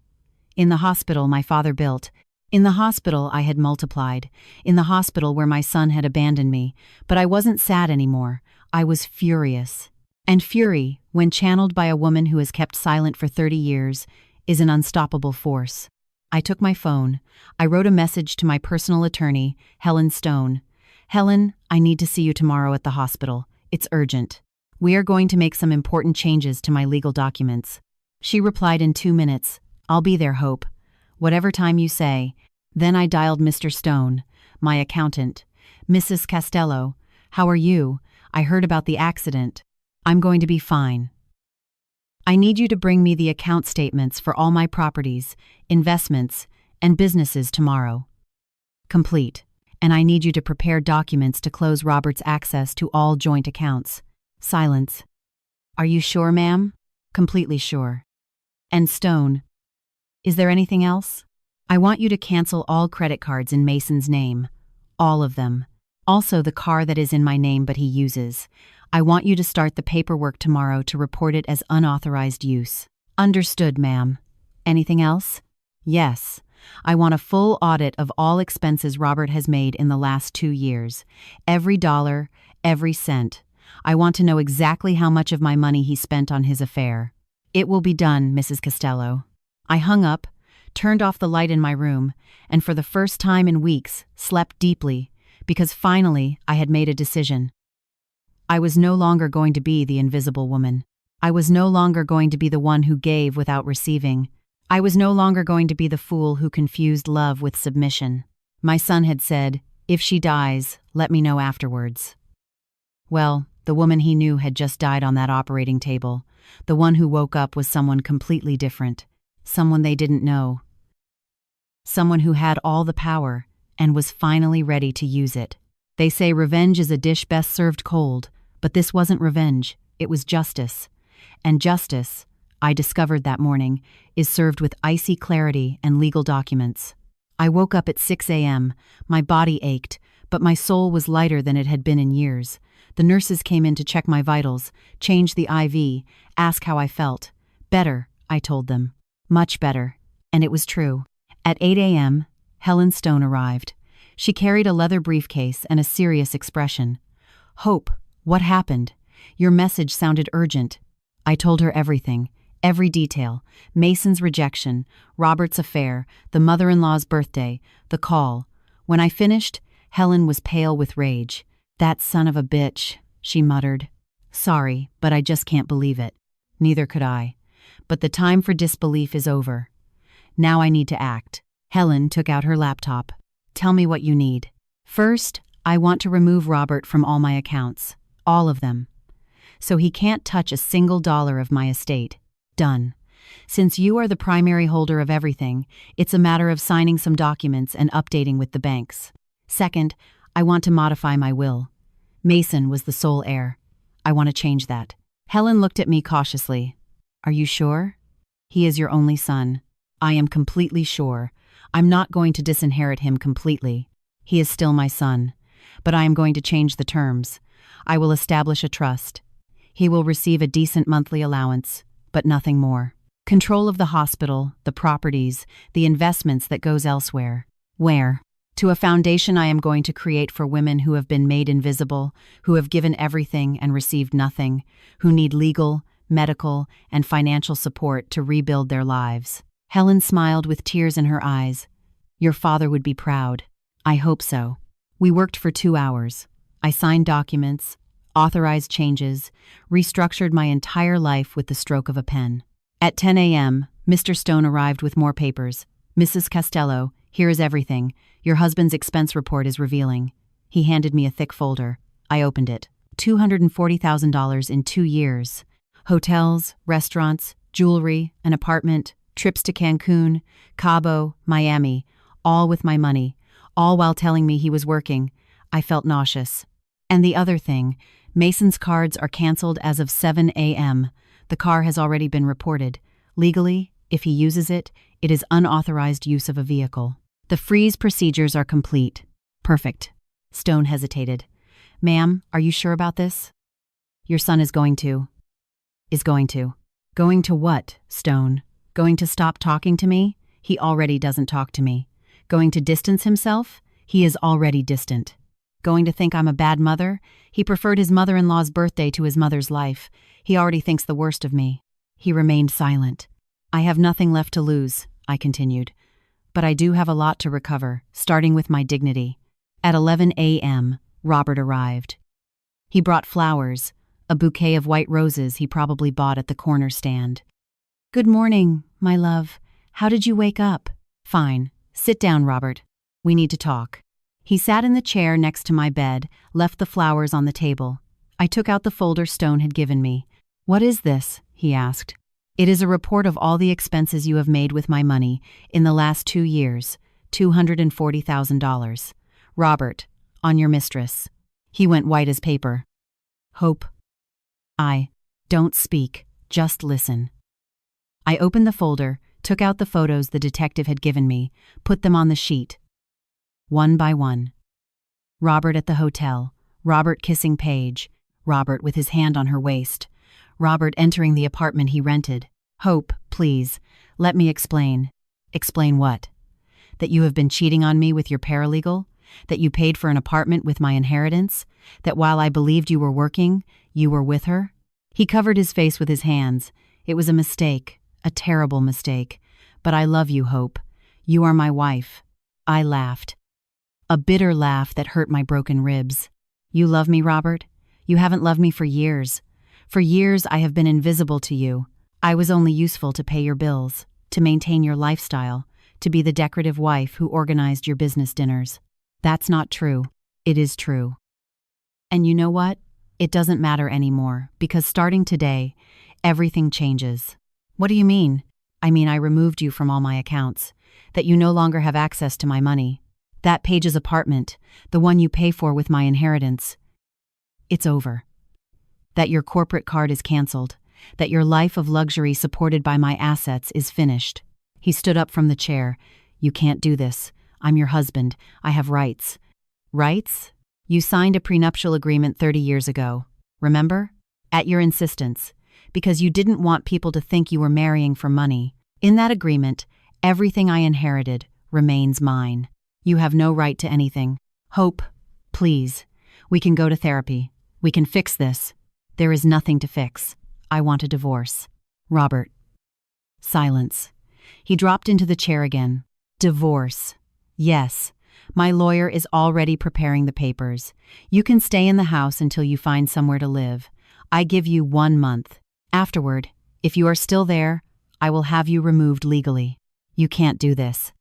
In the hospital my father built. In the hospital I had multiplied. In the hospital where my son had abandoned me. But I wasn't sad anymore. I was furious. And fury, when channeled by a woman who has kept silent for 30 years, is an unstoppable force. I took my phone. I wrote a message to my personal attorney, Helen Stone. "Helen, I need to see you tomorrow at the hospital. It's urgent. We are going to make some important changes to my legal documents." She replied in 2 minutes. "I'll be there, Hope. Whatever time you say." Then I dialed Mr. Stone, my accountant. "Mrs. Castello, How are you? I heard about the accident. I'm going to be fine. I need you to bring me the account statements for all my properties, investments, and businesses tomorrow. Complete. And I need you to prepare documents to close Robert's access to all joint accounts. Silence. Are you sure, ma'am? Completely sure. And Stone. Is there anything else? I want you to cancel all credit cards in Mason's name. All of them. Also the car that is in my name but he uses. I want you to start the paperwork tomorrow to report it as unauthorized use. Understood, ma'am. Anything else? Yes. I want a full audit of all expenses Robert has made in the last 2 years. Every dollar, every cent. I want to know exactly how much of my money he spent on his affair. It will be done, Mrs. Castello. I hung up, turned off the light in my room, and for the first time in weeks, slept deeply, because finally I had made a decision. I was no longer going to be the invisible woman. I was no longer going to be the one who gave without receiving. I was no longer going to be the fool who confused love with submission. My son had said, "If she dies, let me know afterwards." Well, the woman he knew had just died on that operating table. The one who woke up was someone completely different. Someone they didn't know. Someone who had all the power and was finally ready to use it. They say revenge is a dish best served cold, but this wasn't revenge, it was justice. And justice, I discovered that morning, is served with icy clarity and legal documents. I woke up at 6 a.m., my body ached, but my soul was lighter than it had been in years. The nurses came in to check my vitals, change the IV, ask how I felt. Better, I told them. Much better. And it was true. At 8 a.m., Helen Stone arrived. She carried a leather briefcase and a serious expression. "Hope, what happened? Your message sounded urgent." I told her everything, every detail. Mason's rejection, Robert's affair, the mother-in-law's birthday, the call. When I finished, Helen was pale with rage. "That son of a bitch," she muttered. "Sorry, but I just can't believe it." Neither could I. But the time for disbelief is over. Now I need to act. Helen took out her laptop. "Tell me what you need." "First, I want to remove Robert from all my accounts. All of them. So he can't touch a single dollar of my estate. Done. Since you are the primary holder of everything, it's a matter of signing some documents and updating with the banks. Second, I want to modify my will. Mason was the sole heir. I want to change that." Helen looked at me cautiously. "Are you sure?" "He is your only son." "I am completely sure. I'm not going to disinherit him completely. He is still my son. But I am going to change the terms. I will establish a trust. He will receive a decent monthly allowance, but nothing more. Control of the hospital, the properties, the investments that goes elsewhere. Where? To a foundation I am going to create for women who have been made invisible, who have given everything and received nothing, who need legal, medical, and financial support to rebuild their lives." Helen smiled with tears in her eyes. "Your father would be proud." "I hope so." We worked for 2 hours. I signed documents, authorized changes, restructured my entire life with the stroke of a pen. At 10 a.m., Mr. Stone arrived with more papers. "Mrs. Castello, here is everything. Your husband's expense report is revealing." He handed me a thick folder. I opened it. $240,000 in 2 years. Hotels, restaurants, jewelry, an apartment, trips to Cancun, Cabo, Miami, all with my money, all while telling me he was working. I felt nauseous. And the other thing, Mason's cards are canceled as of 7 a.m. The car has already been reported. Legally, if he uses it, it is unauthorized use of a vehicle. The freeze procedures are complete. Perfect. Stone hesitated. "Ma'am, are you sure about this?" "Your son is going to. Going to what, Stone? Going to stop talking to me? He already doesn't talk to me. Going to distance himself? He is already distant. Going to think I'm a bad mother? He preferred his mother-in-law's birthday to his mother's life. He already thinks the worst of me." He remained silent. "I have nothing left to lose," I continued. "But I do have a lot to recover, starting with my dignity." At 11 a.m., Robert arrived. He brought flowers, a bouquet of white roses he probably bought at the corner stand. "Good morning, my love. How did you wake up?" "Fine. Sit down, Robert. We need to talk." He sat in the chair next to my bed, left the flowers on the table. I took out the folder Stone had given me. "What is this?" he asked. "It is a report of all the expenses you have made with my money in the last 2 years, $240,000. Robert, on your mistress." He went white as paper. "Hope. Don't speak, just listen." I opened the folder, took out the photos the detective had given me, put them on the sheet. One by one. Robert at the hotel, Robert kissing Paige, Robert with his hand on her waist, Robert entering the apartment he rented. "Hope, please, let me explain." "Explain what?" "That you have been cheating on me with your paralegal? That you paid for an apartment with my inheritance? That while I believed you were working, you were with her?" He covered his face with his hands. "It was a mistake, a terrible mistake. But I love you, Hope. You are my wife." I laughed. A bitter laugh that hurt my broken ribs. "You love me, Robert? You haven't loved me for years. For years I have been invisible to you. I was only useful to pay your bills, to maintain your lifestyle, to be the decorative wife who organized your business dinners." "That's not true." "It is true. And you know what? It doesn't matter anymore, because starting today, everything changes." "What do you mean?" "I mean I removed you from all my accounts, that you no longer have access to my money. That Paige's apartment, the one you pay for with my inheritance, it's over. That your corporate card is canceled, that your life of luxury supported by my assets is finished." He stood up from the chair. "You can't do this. I'm your husband. I have rights." "Rights? You signed a prenuptial agreement 30 years ago. Remember? At your insistence. Because you didn't want people to think you were marrying for money. In that agreement, everything I inherited remains mine. You have no right to anything. Hope, please. We can go to therapy. We can fix this." "There is nothing to fix. I want a divorce." "Robert." Silence. He dropped into the chair again. "Divorce. Yes. My lawyer is already preparing the papers. You can stay in the house until you find somewhere to live. I give you 1 month. Afterward, if you are still there, I will have you removed legally." "You can't do this.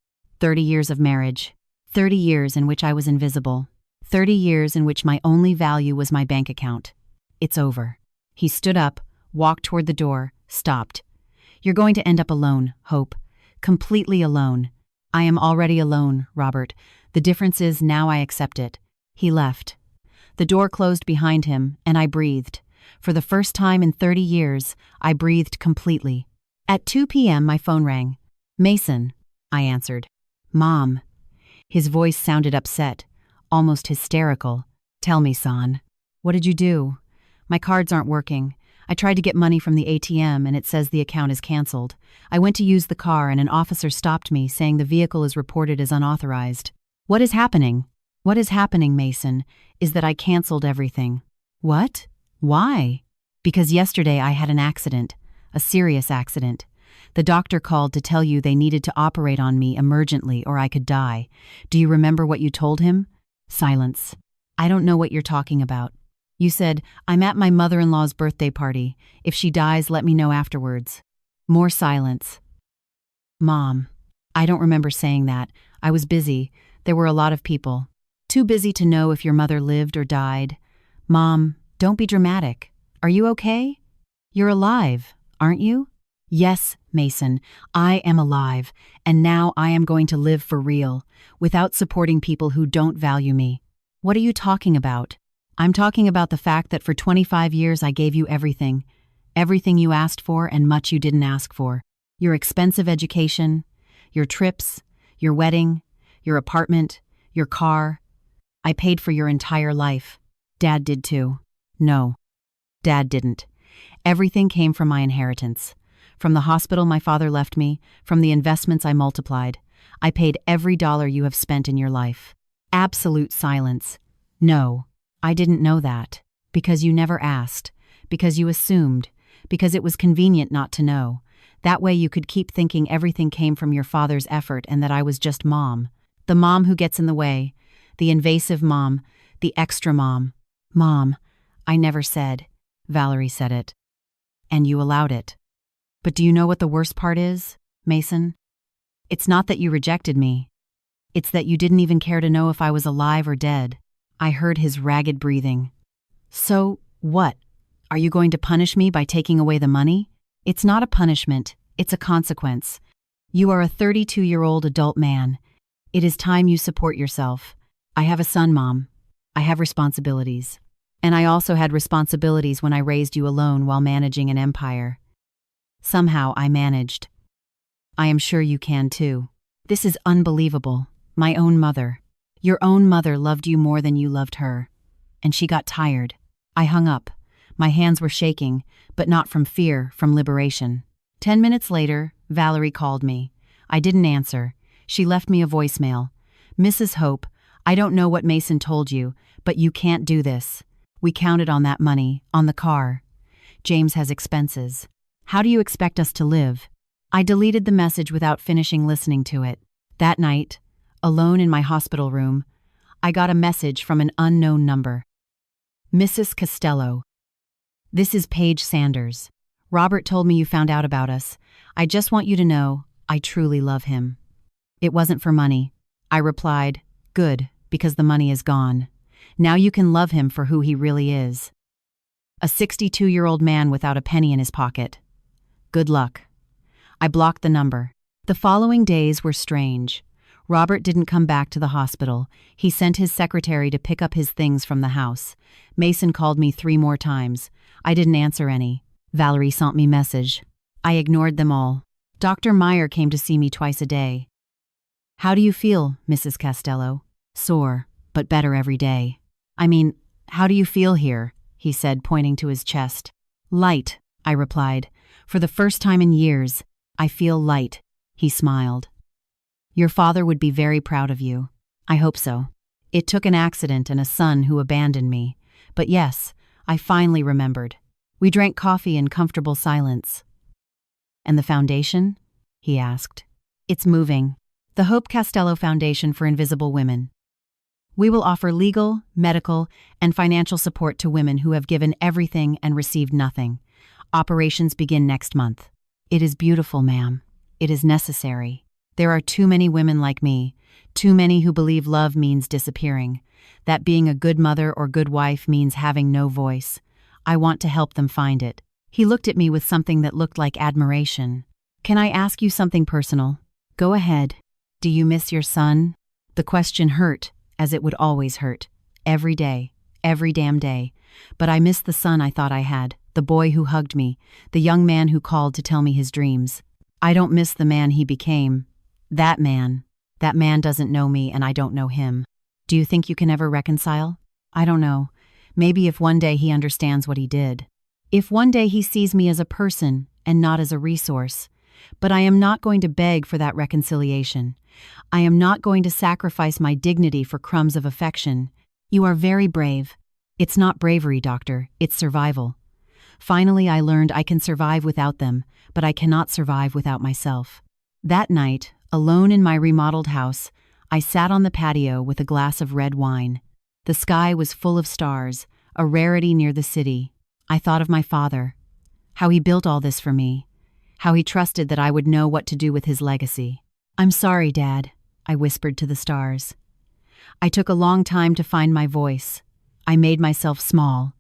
30 years of marriage. 30 years in which I was invisible. 30 years in which my only value was my bank account. It's over." He stood up, walked toward the door, stopped. "You're going to end up alone, Hope. Completely alone. I am already alone, Robert. The difference is now I accept it." He left. The door closed behind him, and I breathed. For the first time in 30 years, I breathed completely. At 2 p.m., my phone rang. "Mason," I answered. "Mom." His voice sounded upset, almost hysterical. "Tell me, son. What did you do?" "My cards aren't working. I tried to get money from the ATM and it says the account is canceled. I went to use the car and an officer stopped me saying the vehicle is reported as unauthorized." "What is happening?" "What is happening, Mason, is that I canceled everything." "What? Why?" "Because yesterday I had an accident, a serious accident. The doctor called to tell you they needed to operate on me emergently or I could die. Do you remember what you told him?" Silence. "I don't know what you're talking about." "You said, 'I'm at my mother-in-law's birthday party. If she dies, let me know afterwards.'" More silence. "Mom, I don't remember saying that. I was busy. There were a lot of people. Too busy to know if your mother lived or died." "Mom, don't be dramatic. Are you okay? You're alive, aren't you?" "Yes, Mason, I am alive, and now I am going to live for real, without supporting people who don't value me." "What are you talking about?" "I'm talking about the fact that for 25 years I gave you everything. Everything you asked for and much you didn't ask for. Your expensive education, your trips, your wedding, your apartment, your car. I paid for your entire life. Dad did too." "No, Dad didn't. Everything came from my inheritance. From the hospital my father left me, from the investments I multiplied. I paid every dollar you have spent in your life." Absolute silence. "No, I didn't know that. Because you never asked. Because you assumed. Because it was convenient not to know. That way you could keep thinking everything came from your father's effort and that I was just mom. The mom who gets in the way. The invasive mom. The extra mom." "Mom, I never said." "Valerie said it. And you allowed it. But do you know what the worst part is, Mason? It's not that you rejected me. It's that you didn't even care to know if I was alive or dead." I heard his ragged breathing. "So, what? Are you going to punish me by taking away the money?" "It's not a punishment, it's a consequence. You are a 32-year-old adult man. It is time you support yourself. I have a son, Mom. I have responsibilities. And I also had responsibilities when I raised you alone while managing an empire. Somehow I managed. I am sure you can too. This is unbelievable. My own mother. Your own mother loved you more than you loved her. And she got tired." I hung up. My hands were shaking, but not from fear, from liberation. 10 minutes later, Valerie called me. I didn't answer. She left me a voicemail. "Mrs. Hope, I don't know what Mason told you, but you can't do this. We counted on that money, on the car. James has expenses. How do you expect us to live?" I deleted the message without finishing listening to it. That night, alone in my hospital room, I got a message from an unknown number. "Mrs. Castello. This is Paige Sanders. Robert told me you found out about us. I just want you to know I truly love him." It wasn't for money. I replied, "Good, because the money is gone. Now you can love him for who he really is. A 62-year-old man without a penny in his pocket. Good luck." I blocked the number. The following days were strange. Robert didn't come back to the hospital. He sent his secretary to pick up his things from the house. Mason called me 3 more times. I didn't answer any. Valerie sent me message. I ignored them all. Dr. Meyer came to see me twice a day. "How do you feel, Mrs. Castello?" "Sore, but better every day." "I mean, how do you feel here?" he said, pointing to his chest. "Light," I replied. "For the first time in years, I feel light." He smiled. "Your father would be very proud of you." "I hope so. It took an accident and a son who abandoned me. But yes, I finally remembered." We drank coffee in comfortable silence. "And the foundation?" he asked. "It's moving. The Hope Castello Foundation for Invisible Women. We will offer legal, medical, and financial support to women who have given everything and received nothing. Operations begin next month." "It is beautiful, ma'am. It is necessary. There are too many women like me, too many who believe love means disappearing, that being a good mother or good wife means having no voice. I want to help them find it." He looked at me with something that looked like admiration. "Can I ask you something personal?" "Go ahead. Do you miss your son?" The question hurt, as it would always hurt. Every day, every damn day. But I missed the son I thought I had, the boy who hugged me, the young man who called to tell me his dreams. I don't miss the man he became. That man doesn't know me and I don't know him. Do you think you can ever reconcile? I don't know. Maybe if one day he understands what he did. If one day he sees me as a person and not as a resource. But I am not going to beg for that reconciliation. I am not going to sacrifice my dignity for crumbs of affection. You are very brave. It's not bravery, doctor, it's survival. Finally, I learned I can survive without them, but I cannot survive without myself. That night, alone in my remodeled house, I sat on the patio with a glass of red wine. The sky was full of stars, a rarity near the city. I thought of my father, how he built all this for me, how he trusted that I would know what to do with his legacy. "I'm sorry, Dad," I whispered to the stars. I took a long time to find my voice. I made myself small.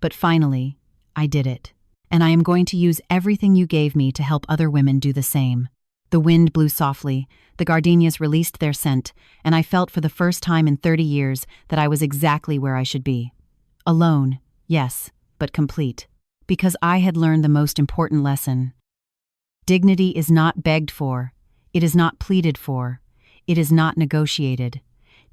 But finally, I did it. And I am going to use everything you gave me to help other women do the same. The wind blew softly, the gardenias released their scent, and I felt for the first time in 30 years that I was exactly where I should be. Alone, yes, but complete. Because I had learned the most important lesson. Dignity is not begged for. It is not pleaded for. It is not negotiated.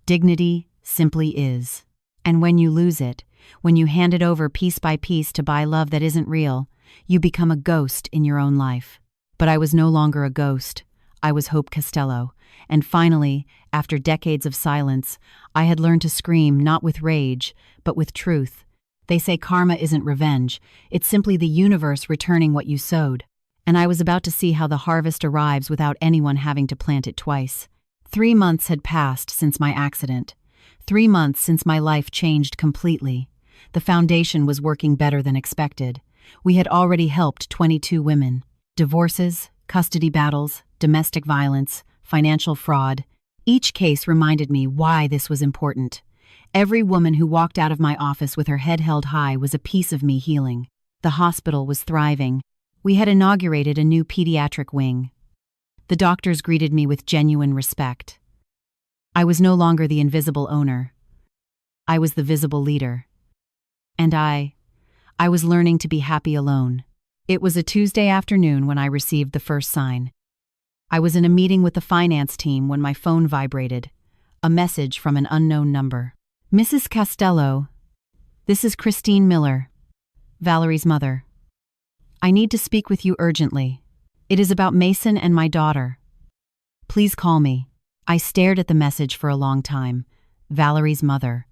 Dignity simply is. And when you lose it, when you hand it over piece by piece to buy love that isn't real, you become a ghost in your own life. But I was no longer a ghost. I was Hope Castello. And finally, after decades of silence, I had learned to scream not with rage, but with truth. They say karma isn't revenge. It's simply the universe returning what you sowed. And I was about to see how the harvest arrives without anyone having to plant it twice. 3 months had passed since my accident. 3 months since my life changed completely. The foundation was working better than expected. We had already helped 22 women. Divorces, custody battles, domestic violence, financial fraud. Each case reminded me why this was important. Every woman who walked out of my office with her head held high was a piece of me healing. The hospital was thriving. We had inaugurated a new pediatric wing. The doctors greeted me with genuine respect. I was no longer the invisible owner. I was the visible leader. And I was learning to be happy alone. It was a Tuesday afternoon when I received the first sign. I was in a meeting with the finance team when my phone vibrated. A message from an unknown number. Mrs. Castello, this is Christine Miller, Valerie's mother. I need to speak with you urgently. It is about Mason and my daughter. Please call me. I stared at the message for a long time. Valerie's mother.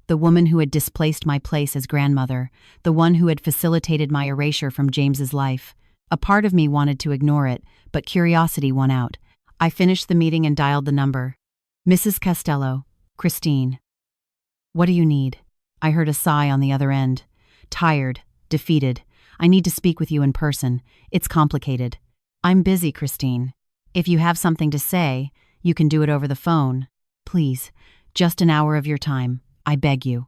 The woman who had displaced my place as grandmother. The one who had facilitated my erasure from James's life. A part of me wanted to ignore it, but curiosity won out. I finished the meeting and dialed the number. Mrs. Castello, Christine. What do you need? I heard a sigh on the other end. Tired, defeated. I need to speak with you in person. It's complicated. I'm busy, Christine. If you have something to say, you can do it over the phone. Please, just an hour of your time. I beg you.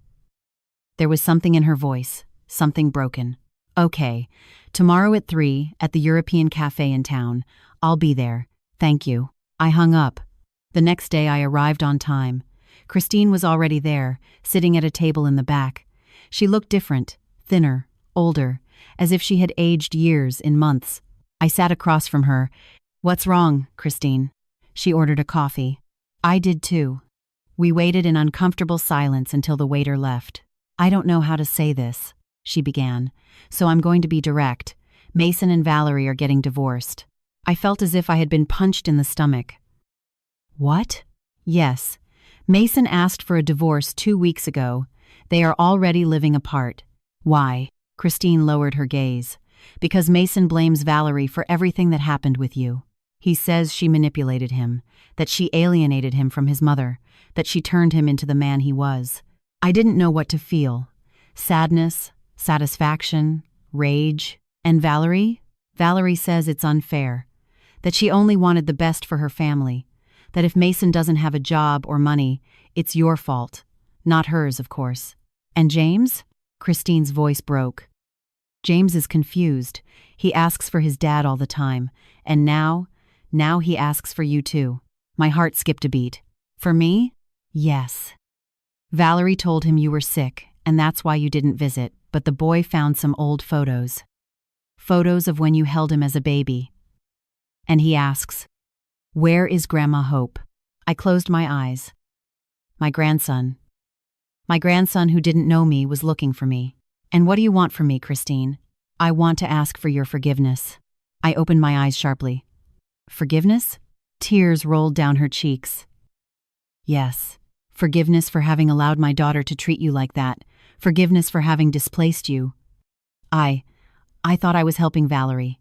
There was something in her voice, something broken. Okay, tomorrow at 3 at the European Cafe in town. I'll be there. Thank you. I hung up. The next day I arrived on time. Christine was already there, sitting at a table in the back. She looked different, thinner, older, as if she had aged years in months. I sat across from her. What's wrong, Christine? She ordered a coffee. I did too. We waited in uncomfortable silence until the waiter left. I don't know how to say this, she began, so I'm going to be direct. Mason and Valerie are getting divorced. I felt as if I had been punched in the stomach. What? Yes. Mason asked for a divorce 2 weeks ago. They are already living apart. Why? Christine lowered her gaze. Because Mason blames Valerie for everything that happened with you. He says she manipulated him, that she alienated him from his mother, that she turned him into the man he was. I didn't know what to feel. Sadness, satisfaction, rage. And Valerie? Valerie says it's unfair. That she only wanted the best for her family. That if Mason doesn't have a job or money, it's your fault. Not hers, of course. And James? Christine's voice broke. James is confused. He asks for his dad all the time. And now he asks for you too. My heart skipped a beat. For me? Yes. Valerie told him you were sick, and that's why you didn't visit, but the boy found some old photos. Photos of when you held him as a baby. And he asks, where is Grandma Hope? I closed my eyes. My grandson who didn't know me was looking for me. And what do you want from me, Christine? I want to ask for your forgiveness. I opened my eyes sharply. Forgiveness? Tears rolled down her cheeks. Yes. Forgiveness for having allowed my daughter to treat you like that. Forgiveness for having displaced you. I thought I was helping Valerie.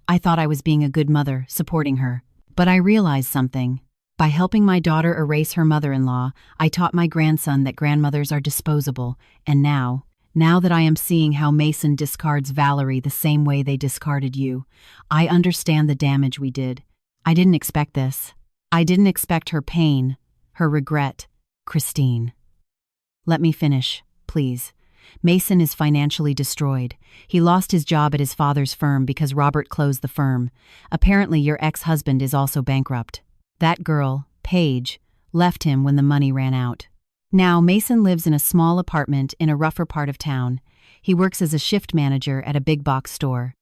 I thought I was being a good mother, supporting her. But I realized something. By helping my daughter erase her mother-in-law, I taught my grandson that grandmothers are disposable, and now that I am seeing how Mason discards Valerie the same way they discarded you, I understand the damage we did. I didn't expect this. I didn't expect her pain, her regret. Christine. Let me finish, please. Mason is financially destroyed. He lost his job at his father's firm because Robert closed the firm. Apparently your ex-husband is also bankrupt. That girl, Paige, left him when the money ran out. Now Mason lives in a small apartment in a rougher part of town. He works as a shift manager at a big box store.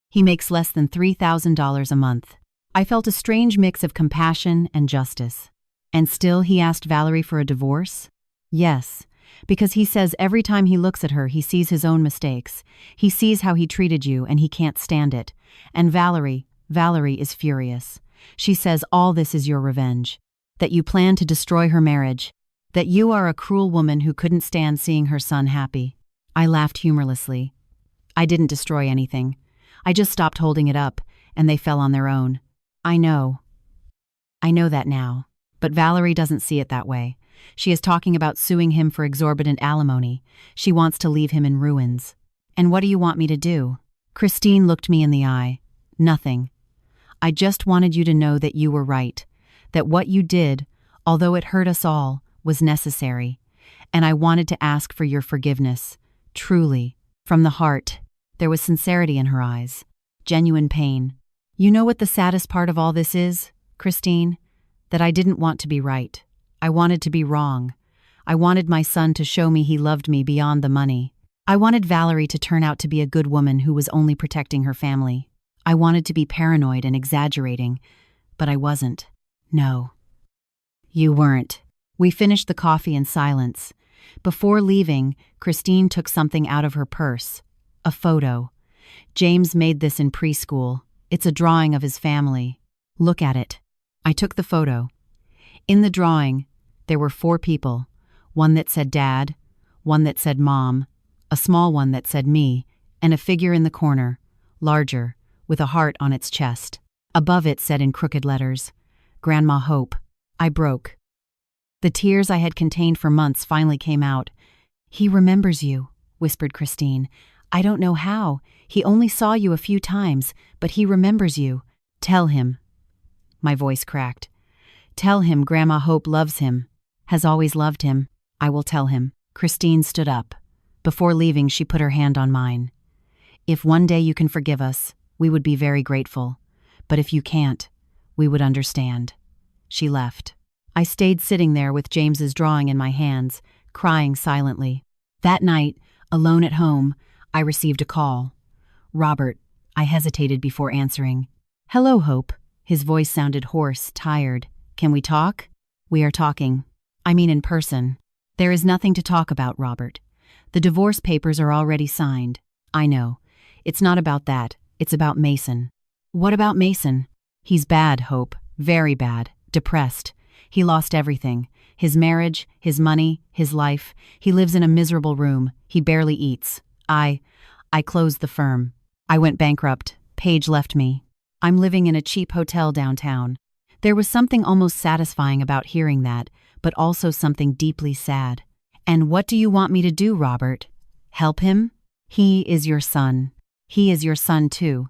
He makes less than $3,000 a month. I felt a strange mix of compassion and justice. And still he asked Valerie for a divorce? Yes. Because he says every time he looks at her, he sees his own mistakes. He sees how he treated you, and he can't stand it. And Valerie is furious. She says all this is your revenge. That you plan to destroy her marriage. That you are a cruel woman who couldn't stand seeing her son happy. I laughed humorlessly. I didn't destroy anything. I just stopped holding it up, and they fell on their own. I know that now. But Valerie doesn't see it that way. She is talking about suing him for exorbitant alimony. She wants to leave him in ruins. And what do you want me to do? Christine looked me in the eye. Nothing. I just wanted you to know that you were right. That what you did although it hurt us all, was necessary. And I wanted to ask for your forgiveness, truly, from the heart. There was sincerity in her eyes, genuine pain. You know what the saddest part of all this is, Christine? That I didn't want to be right. I wanted to be wrong. I wanted my son to show me he loved me beyond the money. I wanted Valerie to turn out to be a good woman who was only protecting her family. I wanted to be paranoid and exaggerating, but I wasn't. No. You weren't. We finished the coffee in silence. Before leaving, Christine took something out of her purse. A photo. James made this in preschool. It's a drawing of his family. Look at it. I took the photo. In the drawing, there were 4 people. One that said Dad, one that said Mom, a small one that said me, and a figure in the corner, larger, with a heart on its chest. Above it said in crooked letters, Grandma Hope. I broke. The tears I had contained for months finally came out. He remembers you, whispered Christine. I don't know how. He only saw you a few times, but he remembers you. Tell him. My voice cracked. Tell him Grandma Hope loves him, has always loved him. I will tell him. Christine stood up. Before leaving, she put her hand on mine. If one day you can forgive us, we would be very grateful. But if you can't, we would understand. She left. I stayed sitting there with James's drawing in my hands, crying silently. That night, alone at home, I received a call. Robert. I hesitated before answering. Hello, Hope. His voice sounded hoarse, tired. Can we talk? We are talking. I mean in person. There is nothing to talk about, Robert. The divorce papers are already signed. I know. It's not about that. It's about Mason. What about Mason? He's bad, Hope. Very bad. Depressed. He lost everything. His marriage, his money, his life. He lives in a miserable room. He barely eats. I closed the firm. I went bankrupt. Paige left me. I'm living in a cheap hotel downtown. There was something almost satisfying about hearing that, but also something deeply sad. And what do you want me to do, Robert? Help him? He is your son. He is your son, too.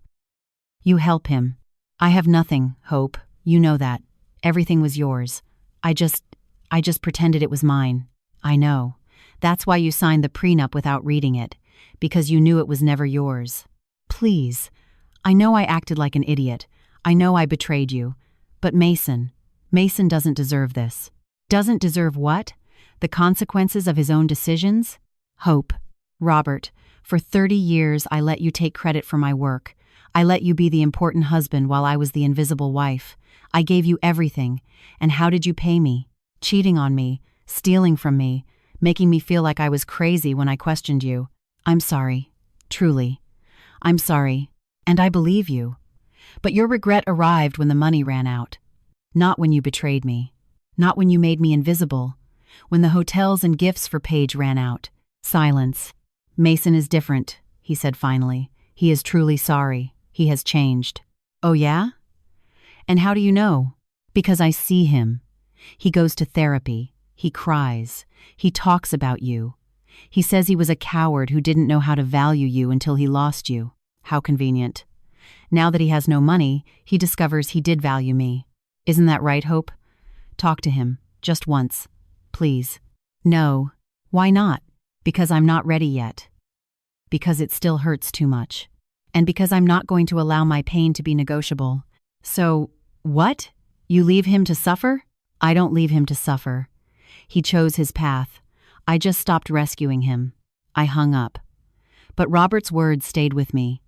You help him. I have nothing, Hope. You know that. Everything was yours. I just pretended it was mine. I know. That's why you signed the prenup without reading it, because you knew it was never yours. Please. I know I acted like an idiot. I know I betrayed you. But Mason doesn't deserve this. Doesn't deserve what? The consequences of his own decisions? Hope. Robert, for 30 years I let you take credit for my work. I let you be the important husband while I was the invisible wife. I gave you everything. And how did you pay me? Cheating on me, stealing from me, making me feel like I was crazy when I questioned you. I'm sorry. Truly. I'm sorry. And I believe you. But your regret arrived when the money ran out. Not when you betrayed me. Not when you made me invisible. When the hotels and gifts for Paige ran out. Silence. Mason is different, he said finally. He is truly sorry. He has changed. Oh yeah? And how do you know? Because I see him. He goes to therapy. He cries. He talks about you. He says he was a coward who didn't know how to value you until he lost you. How convenient. Now that he has no money, he discovers he did value me. Isn't that right, Hope? Talk to him. Just once. Please. No. Why not? Because I'm not ready yet. Because it still hurts too much. And because I'm not going to allow my pain to be negotiable. So, what? You leave him to suffer? I don't leave him to suffer. He chose his path. I just stopped rescuing him. I hung up. But Robert's words stayed with me.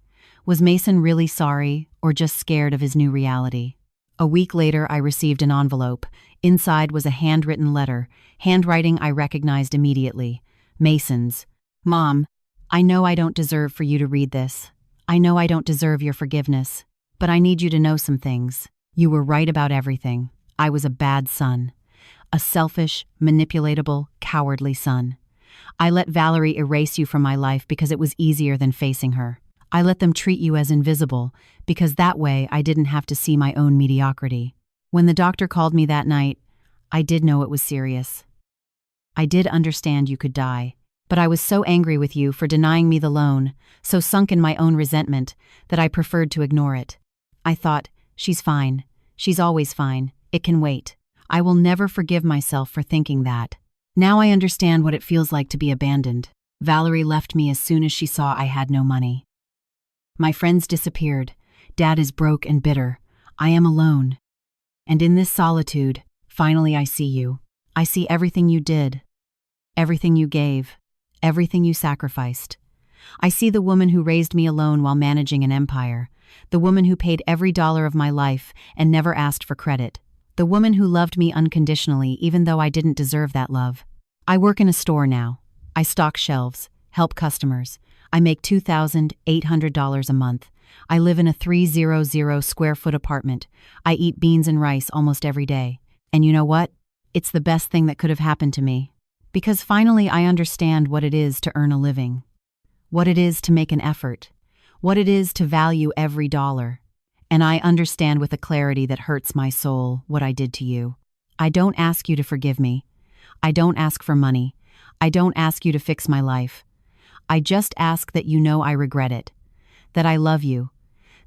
Was Mason really sorry, or just scared of his new reality? A week later, I received an envelope. Inside was a handwritten letter, handwriting I recognized immediately. Mason's. Mom, I know I don't deserve for you to read this. I know I don't deserve your forgiveness. But I need you to know some things. You were right about everything. I was a bad son. A selfish, manipulatable, cowardly son. I let Valerie erase you from my life because it was easier than facing her. I let them treat you as invisible because that way I didn't have to see my own mediocrity. When the doctor called me that night, I did know it was serious. I did understand you could die, but I was so angry with you for denying me the loan, so sunk in my own resentment, that I preferred to ignore it. I thought, she's fine. She's always fine. It can wait. I will never forgive myself for thinking that. Now I understand what it feels like to be abandoned. Valerie left me as soon as she saw I had no money. My friends disappeared. Dad is broke and bitter. I am alone. And in this solitude, finally I see you. I see everything you did, everything you gave, everything you sacrificed. I see the woman who raised me alone while managing an empire, the woman who paid every dollar of my life and never asked for credit, the woman who loved me unconditionally even though I didn't deserve that love. I work in a store now. I stock shelves, help customers. I make $2,800 a month. I live in a 300 square foot apartment. I eat beans and rice almost every day. And you know what? It's the best thing that could have happened to me. Because finally I understand what it is to earn a living. What it is to make an effort. What it is to value every dollar. And I understand with a clarity that hurts my soul what I did to you. I don't ask you to forgive me. I don't ask for money. I don't ask you to fix my life. I just ask that you know I regret it. That I love you.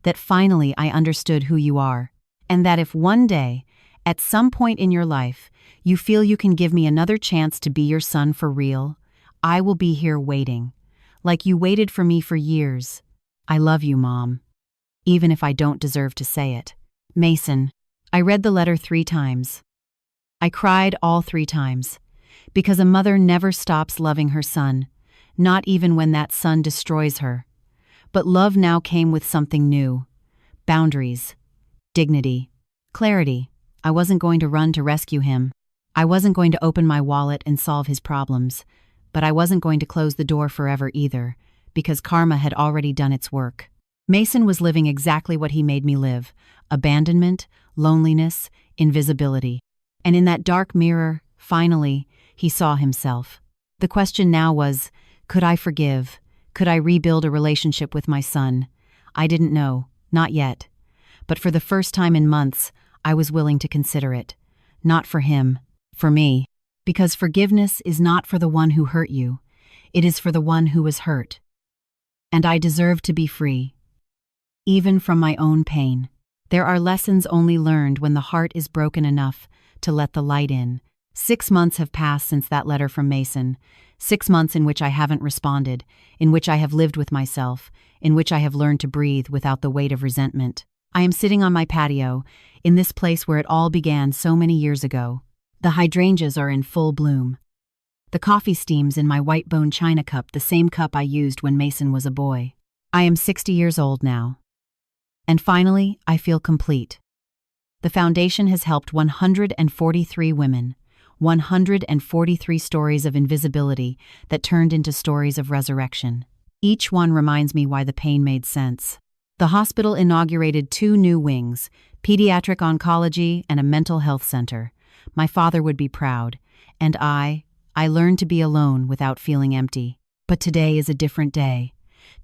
That finally I understood who you are. And that if one day, at some point in your life, you feel you can give me another chance to be your son for real, I will be here waiting. Like you waited for me for years. I love you, Mom. Even if I don't deserve to say it. Mason. I read the letter 3 times. I cried all 3 times. Because a mother never stops loving her son, not even when that son destroys her. But love now came with something new. Boundaries. Dignity. Clarity. I wasn't going to run to rescue him. I wasn't going to open my wallet and solve his problems. But I wasn't going to close the door forever either, because karma had already done its work. Mason was living exactly what he made me live: abandonment, loneliness, invisibility. And in that dark mirror, finally, he saw himself. The question now was, could I forgive? Could I rebuild a relationship with my son? I didn't know, not yet. But for the first time in months, I was willing to consider it. Not for him, for me. Because forgiveness is not for the one who hurt you. It is for the one who was hurt. And I deserve to be free. Even from my own pain. There are lessons only learned when the heart is broken enough to let the light in. 6 months have passed since that letter from Mason. 6 months in which I haven't responded, in which I have lived with myself, in which I have learned to breathe without the weight of resentment. I am sitting on my patio, in this place where it all began so many years ago. The hydrangeas are in full bloom. The coffee steams in my white bone china cup, the same cup I used when Mason was a boy. I am 60 years old now. And finally, I feel complete. The foundation has helped 143 women. 143 stories of invisibility that turned into stories of resurrection. Each one reminds me why the pain made sense. The hospital inaugurated 2 new wings, pediatric oncology and a mental health center. My father would be proud, and I learned to be alone without feeling empty. But today is a different day.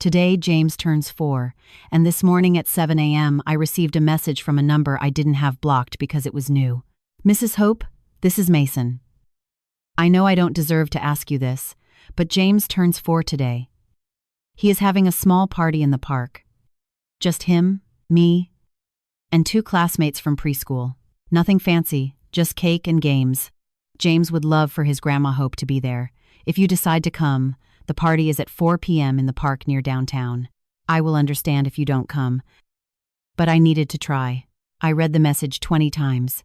Today, James turns 4, and this morning at 7 a.m. I received a message from a number I didn't have blocked because it was new. Mrs. Hope, this is Mason. I know I don't deserve to ask you this, but James turns 4 today. He is having a small party in the park. Just him, me, and 2 classmates from preschool. Nothing fancy, just cake and games. James would love for his Grandma Hope to be there. If you decide to come, the party is at 4 p.m. in the park near downtown. I will understand if you don't come. But I needed to try. I read the message 20 times.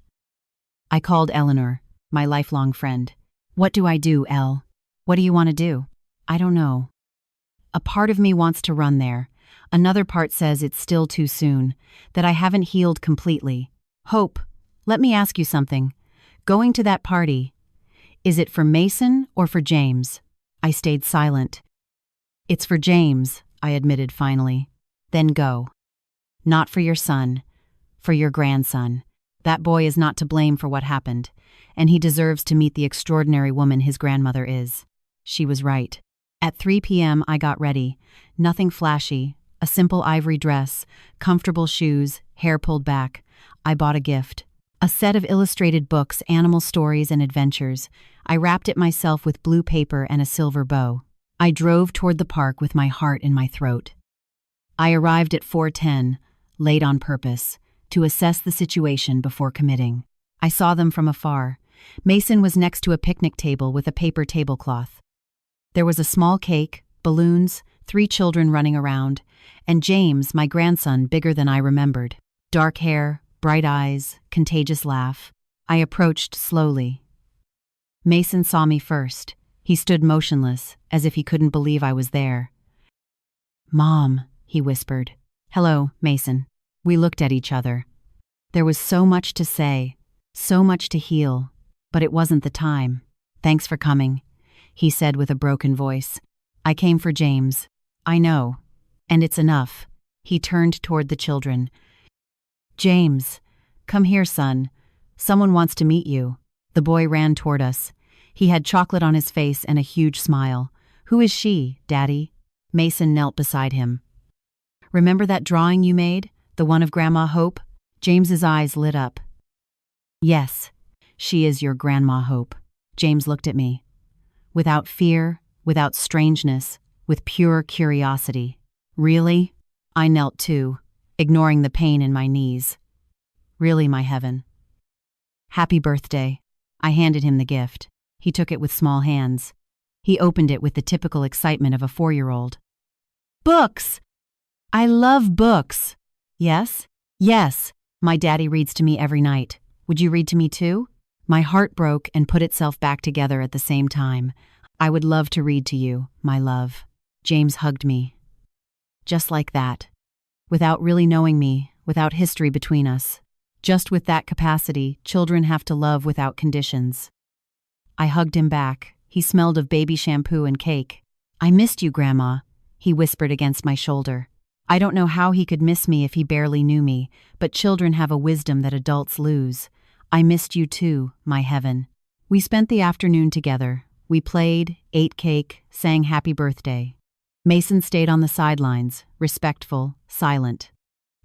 I called Eleanor, my lifelong friend. What do I do, Elle? What do you want to do? I don't know. A part of me wants to run there. Another part says it's still too soon, that I haven't healed completely. Hope, let me ask you something. Going to that party, is it for Mason or for James? I stayed silent. It's for James, I admitted finally. Then go. Not for your son, for your grandson. That boy is not to blame for what happened, and he deserves to meet the extraordinary woman his grandmother is. She was right. At 3 p.m. I got ready. Nothing flashy. A simple ivory dress, comfortable shoes, hair pulled back. I bought a gift. A set of illustrated books, animal stories and adventures. I wrapped it myself with blue paper and a silver bow. I drove toward the park with my heart in my throat. I arrived at 4:10, late on purpose, to assess the situation before committing. I saw them from afar. Mason was next to a picnic table with a paper tablecloth. There was a small cake, balloons, 3 children running around, and James, my grandson, bigger than I remembered. Dark hair, bright eyes, contagious laugh. I approached slowly. Mason saw me first. He stood motionless, as if he couldn't believe I was there. "Mom," he whispered. "Hello, Mason." We looked at each other. There was so much to say, so much to heal, but it wasn't the time. "Thanks for coming," he said with a broken voice. "I came for James." "I know. And it's enough." He turned toward the children. "James, come here, son. Someone wants to meet you." The boy ran toward us. He had chocolate on his face and a huge smile. "Who is she, Daddy?" Mason knelt beside him. "Remember that drawing you made? The one of Grandma Hope?" James's eyes lit up. "Yes, she is your Grandma Hope." James looked at me. Without fear, without strangeness, with pure curiosity. "Really?" I knelt too, ignoring the pain in my knees. "Really, my heaven." "Happy birthday." I handed him the gift. He took it with small hands. He opened it with the typical excitement of a 4-year-old. "Books! I love books." "Yes? Yes. My daddy reads to me every night. Would you read to me too?" My heart broke and put itself back together at the same time. "I would love to read to you, my love." James hugged me. Just like that. Without really knowing me, without history between us. Just with that capacity, children have to love without conditions. I hugged him back. He smelled of baby shampoo and cake. "I missed you, Grandma," he whispered against my shoulder. I don't know how he could miss me if he barely knew me, but children have a wisdom that adults lose. "I missed you too, my heaven." We spent the afternoon together. We played, ate cake, sang happy birthday. Mason stayed on the sidelines, respectful, silent.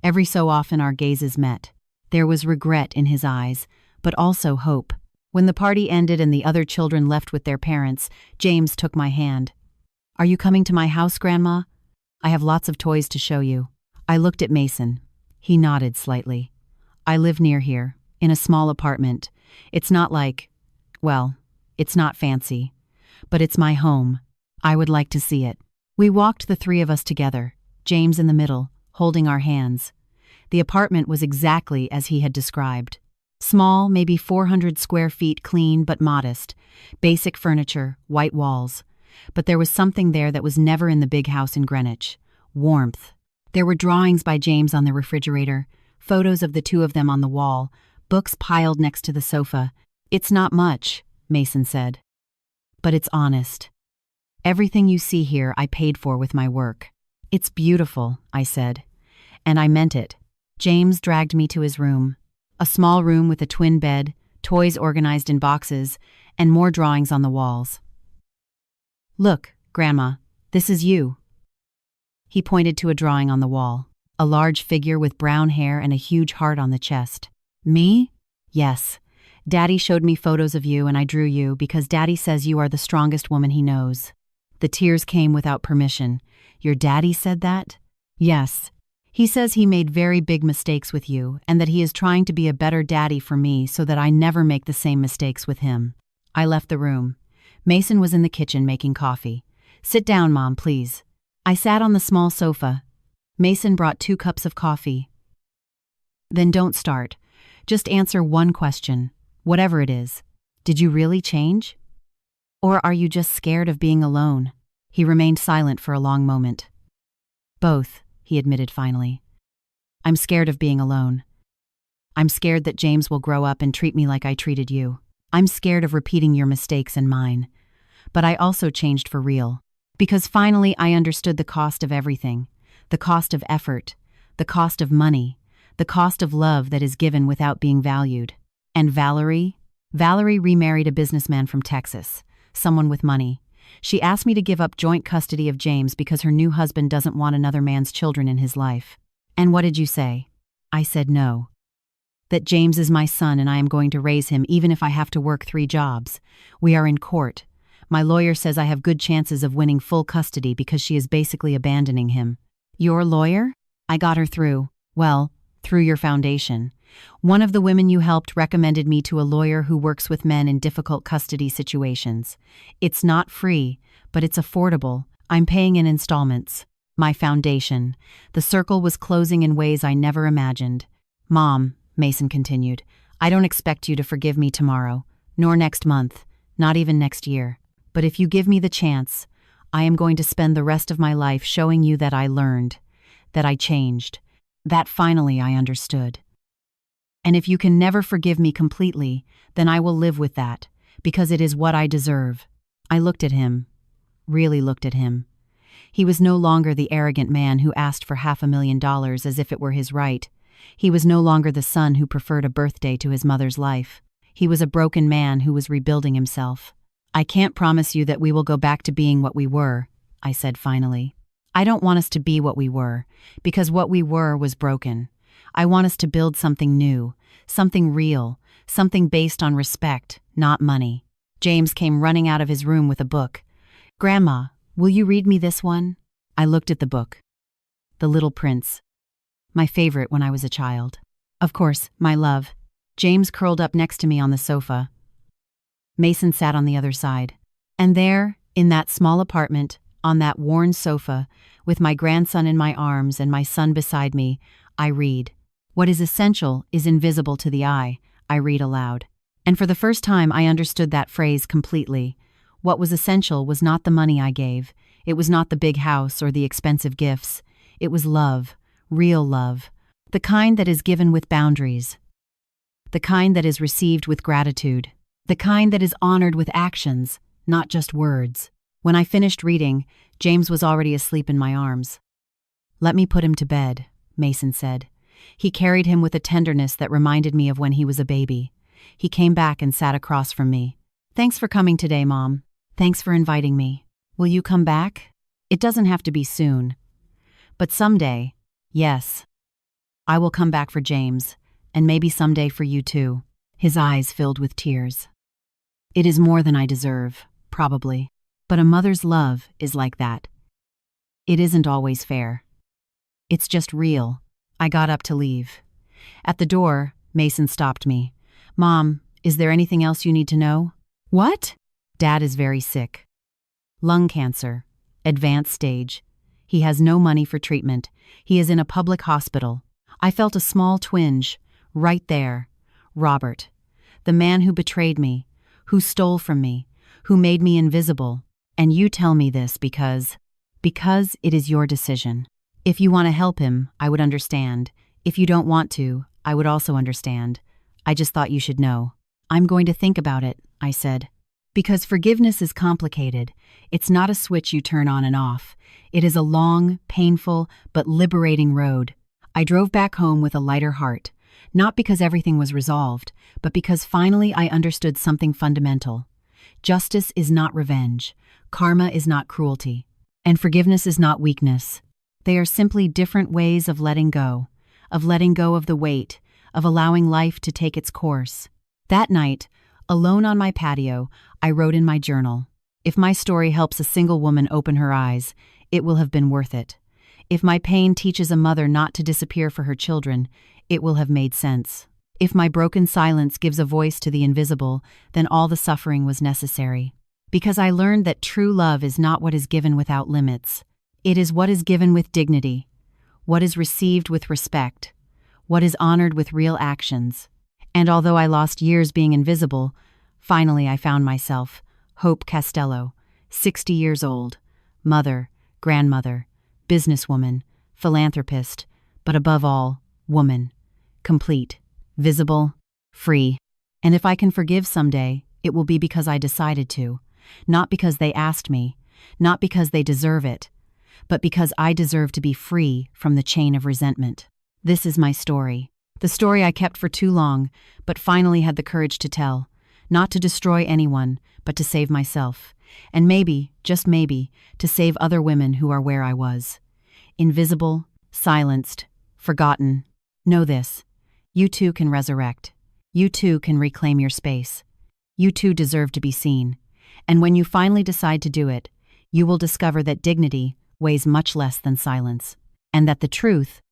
Every so often our gazes met. There was regret in his eyes, but also hope. When the party ended and the other children left with their parents, James took my hand. "Are you coming to my house, Grandma? I have lots of toys to show you." I looked at Mason. He nodded slightly. "I live near here, in a small apartment. It's not it's not fancy. But it's my home. I would like to see it." We walked the 3 of us together, James in the middle, holding our hands. The apartment was exactly as he had described. Small, maybe 400 square feet, clean but modest. Basic furniture, white walls. But there was something there that was never in the big house in Greenwich. Warmth. There were drawings by James on the refrigerator, photos of the 2 of them on the wall, books piled next to the sofa. "It's not much," Mason said. "But it's honest. Everything you see here I paid for with my work." "It's beautiful," I said. And I meant it. James dragged me to his room. A small room with a twin bed, toys organized in boxes, and more drawings on the walls. "Look, Grandma, this is you." He pointed to a drawing on the wall. A large figure with brown hair and a huge heart on the chest. "Me?" "Yes. Daddy showed me photos of you and I drew you because Daddy says you are the strongest woman he knows." The tears came without permission. "Your daddy said that?" "Yes. He says he made very big mistakes with you and that he is trying to be a better daddy for me so that I never make the same mistakes with him." I left the room. Mason was in the kitchen making coffee. "Sit down, Mom, please." I sat on the small sofa. Mason brought 2 cups of coffee. "Then don't start. Just answer one question, whatever it is. Did you really change? Or are you just scared of being alone?" He remained silent for a long moment. "Both," he admitted finally. "I'm scared of being alone. I'm scared that James will grow up and treat me like I treated you. I'm scared of repeating your mistakes and mine. But I also changed for real. Because finally I understood the cost of everything. The cost of effort. The cost of money. The cost of love that is given without being valued. And Valerie remarried a businessman from Texas. Someone with money. She asked me to give up joint custody of James because her new husband doesn't want another man's children in his life. And what did you say?" I said no. That James is my son and I am going to raise him even if I have to work 3 jobs. We are in court. My lawyer says I have good chances of winning full custody because she is basically abandoning him. "Your lawyer?" "I got her through your foundation. One of the women you helped recommended me to a lawyer who works with men in difficult custody situations. It's not free, but it's affordable. I'm paying in installments. My foundation. The circle was closing in ways I never imagined. Mom, Mason continued, I don't expect you to forgive me tomorrow, nor next month, not even next year. But if you give me the chance, I am going to spend the rest of my life showing you that I learned, that I changed, that finally I understood. And if you can never forgive me completely, then I will live with that, because it is what I deserve. I looked at him, really looked at him. He was no longer the arrogant man who asked for $500,000 as if it were his right. He was no longer the son who preferred a birthday to his mother's life. He was a broken man who was rebuilding himself. I can't promise you that we will go back to being what we were, I said finally. I don't want us to be what we were, because what we were was broken. I want us to build something new, something real, something based on respect, not money. James came running out of his room with a book. Grandma, will you read me this one? I looked at the book. The Little Prince. My favorite when I was a child. Of course, my love. James curled up next to me on the sofa. Mason sat on the other side. And there, in that small apartment, on that worn sofa, with my grandson in my arms and my son beside me, I read. What is essential is invisible to the eye, I read aloud. And for the first time I understood that phrase completely. What was essential was not the money I gave. It was not the big house or the expensive gifts. It was love, real love. The kind that is given with boundaries. The kind that is received with gratitude. The kind that is honored with actions, not just words. When I finished reading, James was already asleep in my arms. Let me put him to bed, Mason said. He carried him with a tenderness that reminded me of when he was a baby. He came back and sat across from me. Thanks for coming today, Mom. Thanks for inviting me. Will you come back? It doesn't have to be soon. But someday, yes. I will come back for James, and maybe someday for you too. His eyes filled with tears. It is more than I deserve, probably. But a mother's love is like that. It isn't always fair. It's just real. I got up to leave. At the door, Mason stopped me. Mom, is there anything else you need to know? What? Dad is very sick. Lung cancer. Advanced stage. He has no money for treatment. He is in a public hospital. I felt a small twinge. Right there. Robert. The man who betrayed me. Who stole from me. Who made me invisible. And you tell me this because it is your decision. If you want to help him, I would understand. If you don't want to, I would also understand. I just thought you should know. I'm going to think about it, I said. Because forgiveness is complicated. It's not a switch you turn on and off. It is a long, painful, but liberating road. I drove back home with a lighter heart. Not because everything was resolved, but because finally I understood something fundamental. Justice is not revenge. Karma is not cruelty. And forgiveness is not weakness. They are simply different ways of letting go of the weight, of allowing life to take its course. That night, alone on my patio, I wrote in my journal, if my story helps a single woman open her eyes, it will have been worth it. If my pain teaches a mother not to disappear for her children, it will have made sense. If my broken silence gives a voice to the invisible, then all the suffering was necessary. Because I learned that true love is not what is given without limits. It is what is given with dignity, what is received with respect, what is honored with real actions. And although I lost years being invisible, finally I found myself, Hope Castello, 60 years old, mother, grandmother, businesswoman, philanthropist, but above all, woman, complete, visible, free. And if I can forgive someday, it will be because I decided to, not because they asked me, not because they deserve it, but because I deserve to be free from the chain of resentment. This is my story. The story I kept for too long, but finally had the courage to tell. Not to destroy anyone, but to save myself. And maybe, just maybe, to save other women who are where I was. Invisible, silenced, forgotten. Know this. You too can resurrect. You too can reclaim your space. You too deserve to be seen. And when you finally decide to do it, you will discover that dignity weighs much less than silence. And that the truth,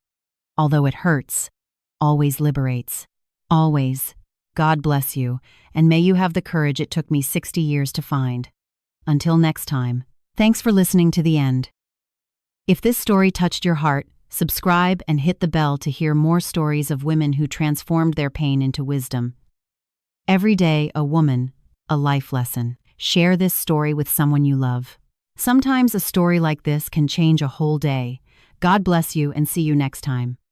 although it hurts, always liberates. Always. God bless you, and may you have the courage it took me 60 years to find. Until next time, thanks for listening to the end. If this story touched your heart, subscribe and hit the bell to hear more stories of women who transformed their pain into wisdom. Every day, a woman, a life lesson. Share this story with someone you love. Sometimes a story like this can change a whole day. God bless you and see you next time.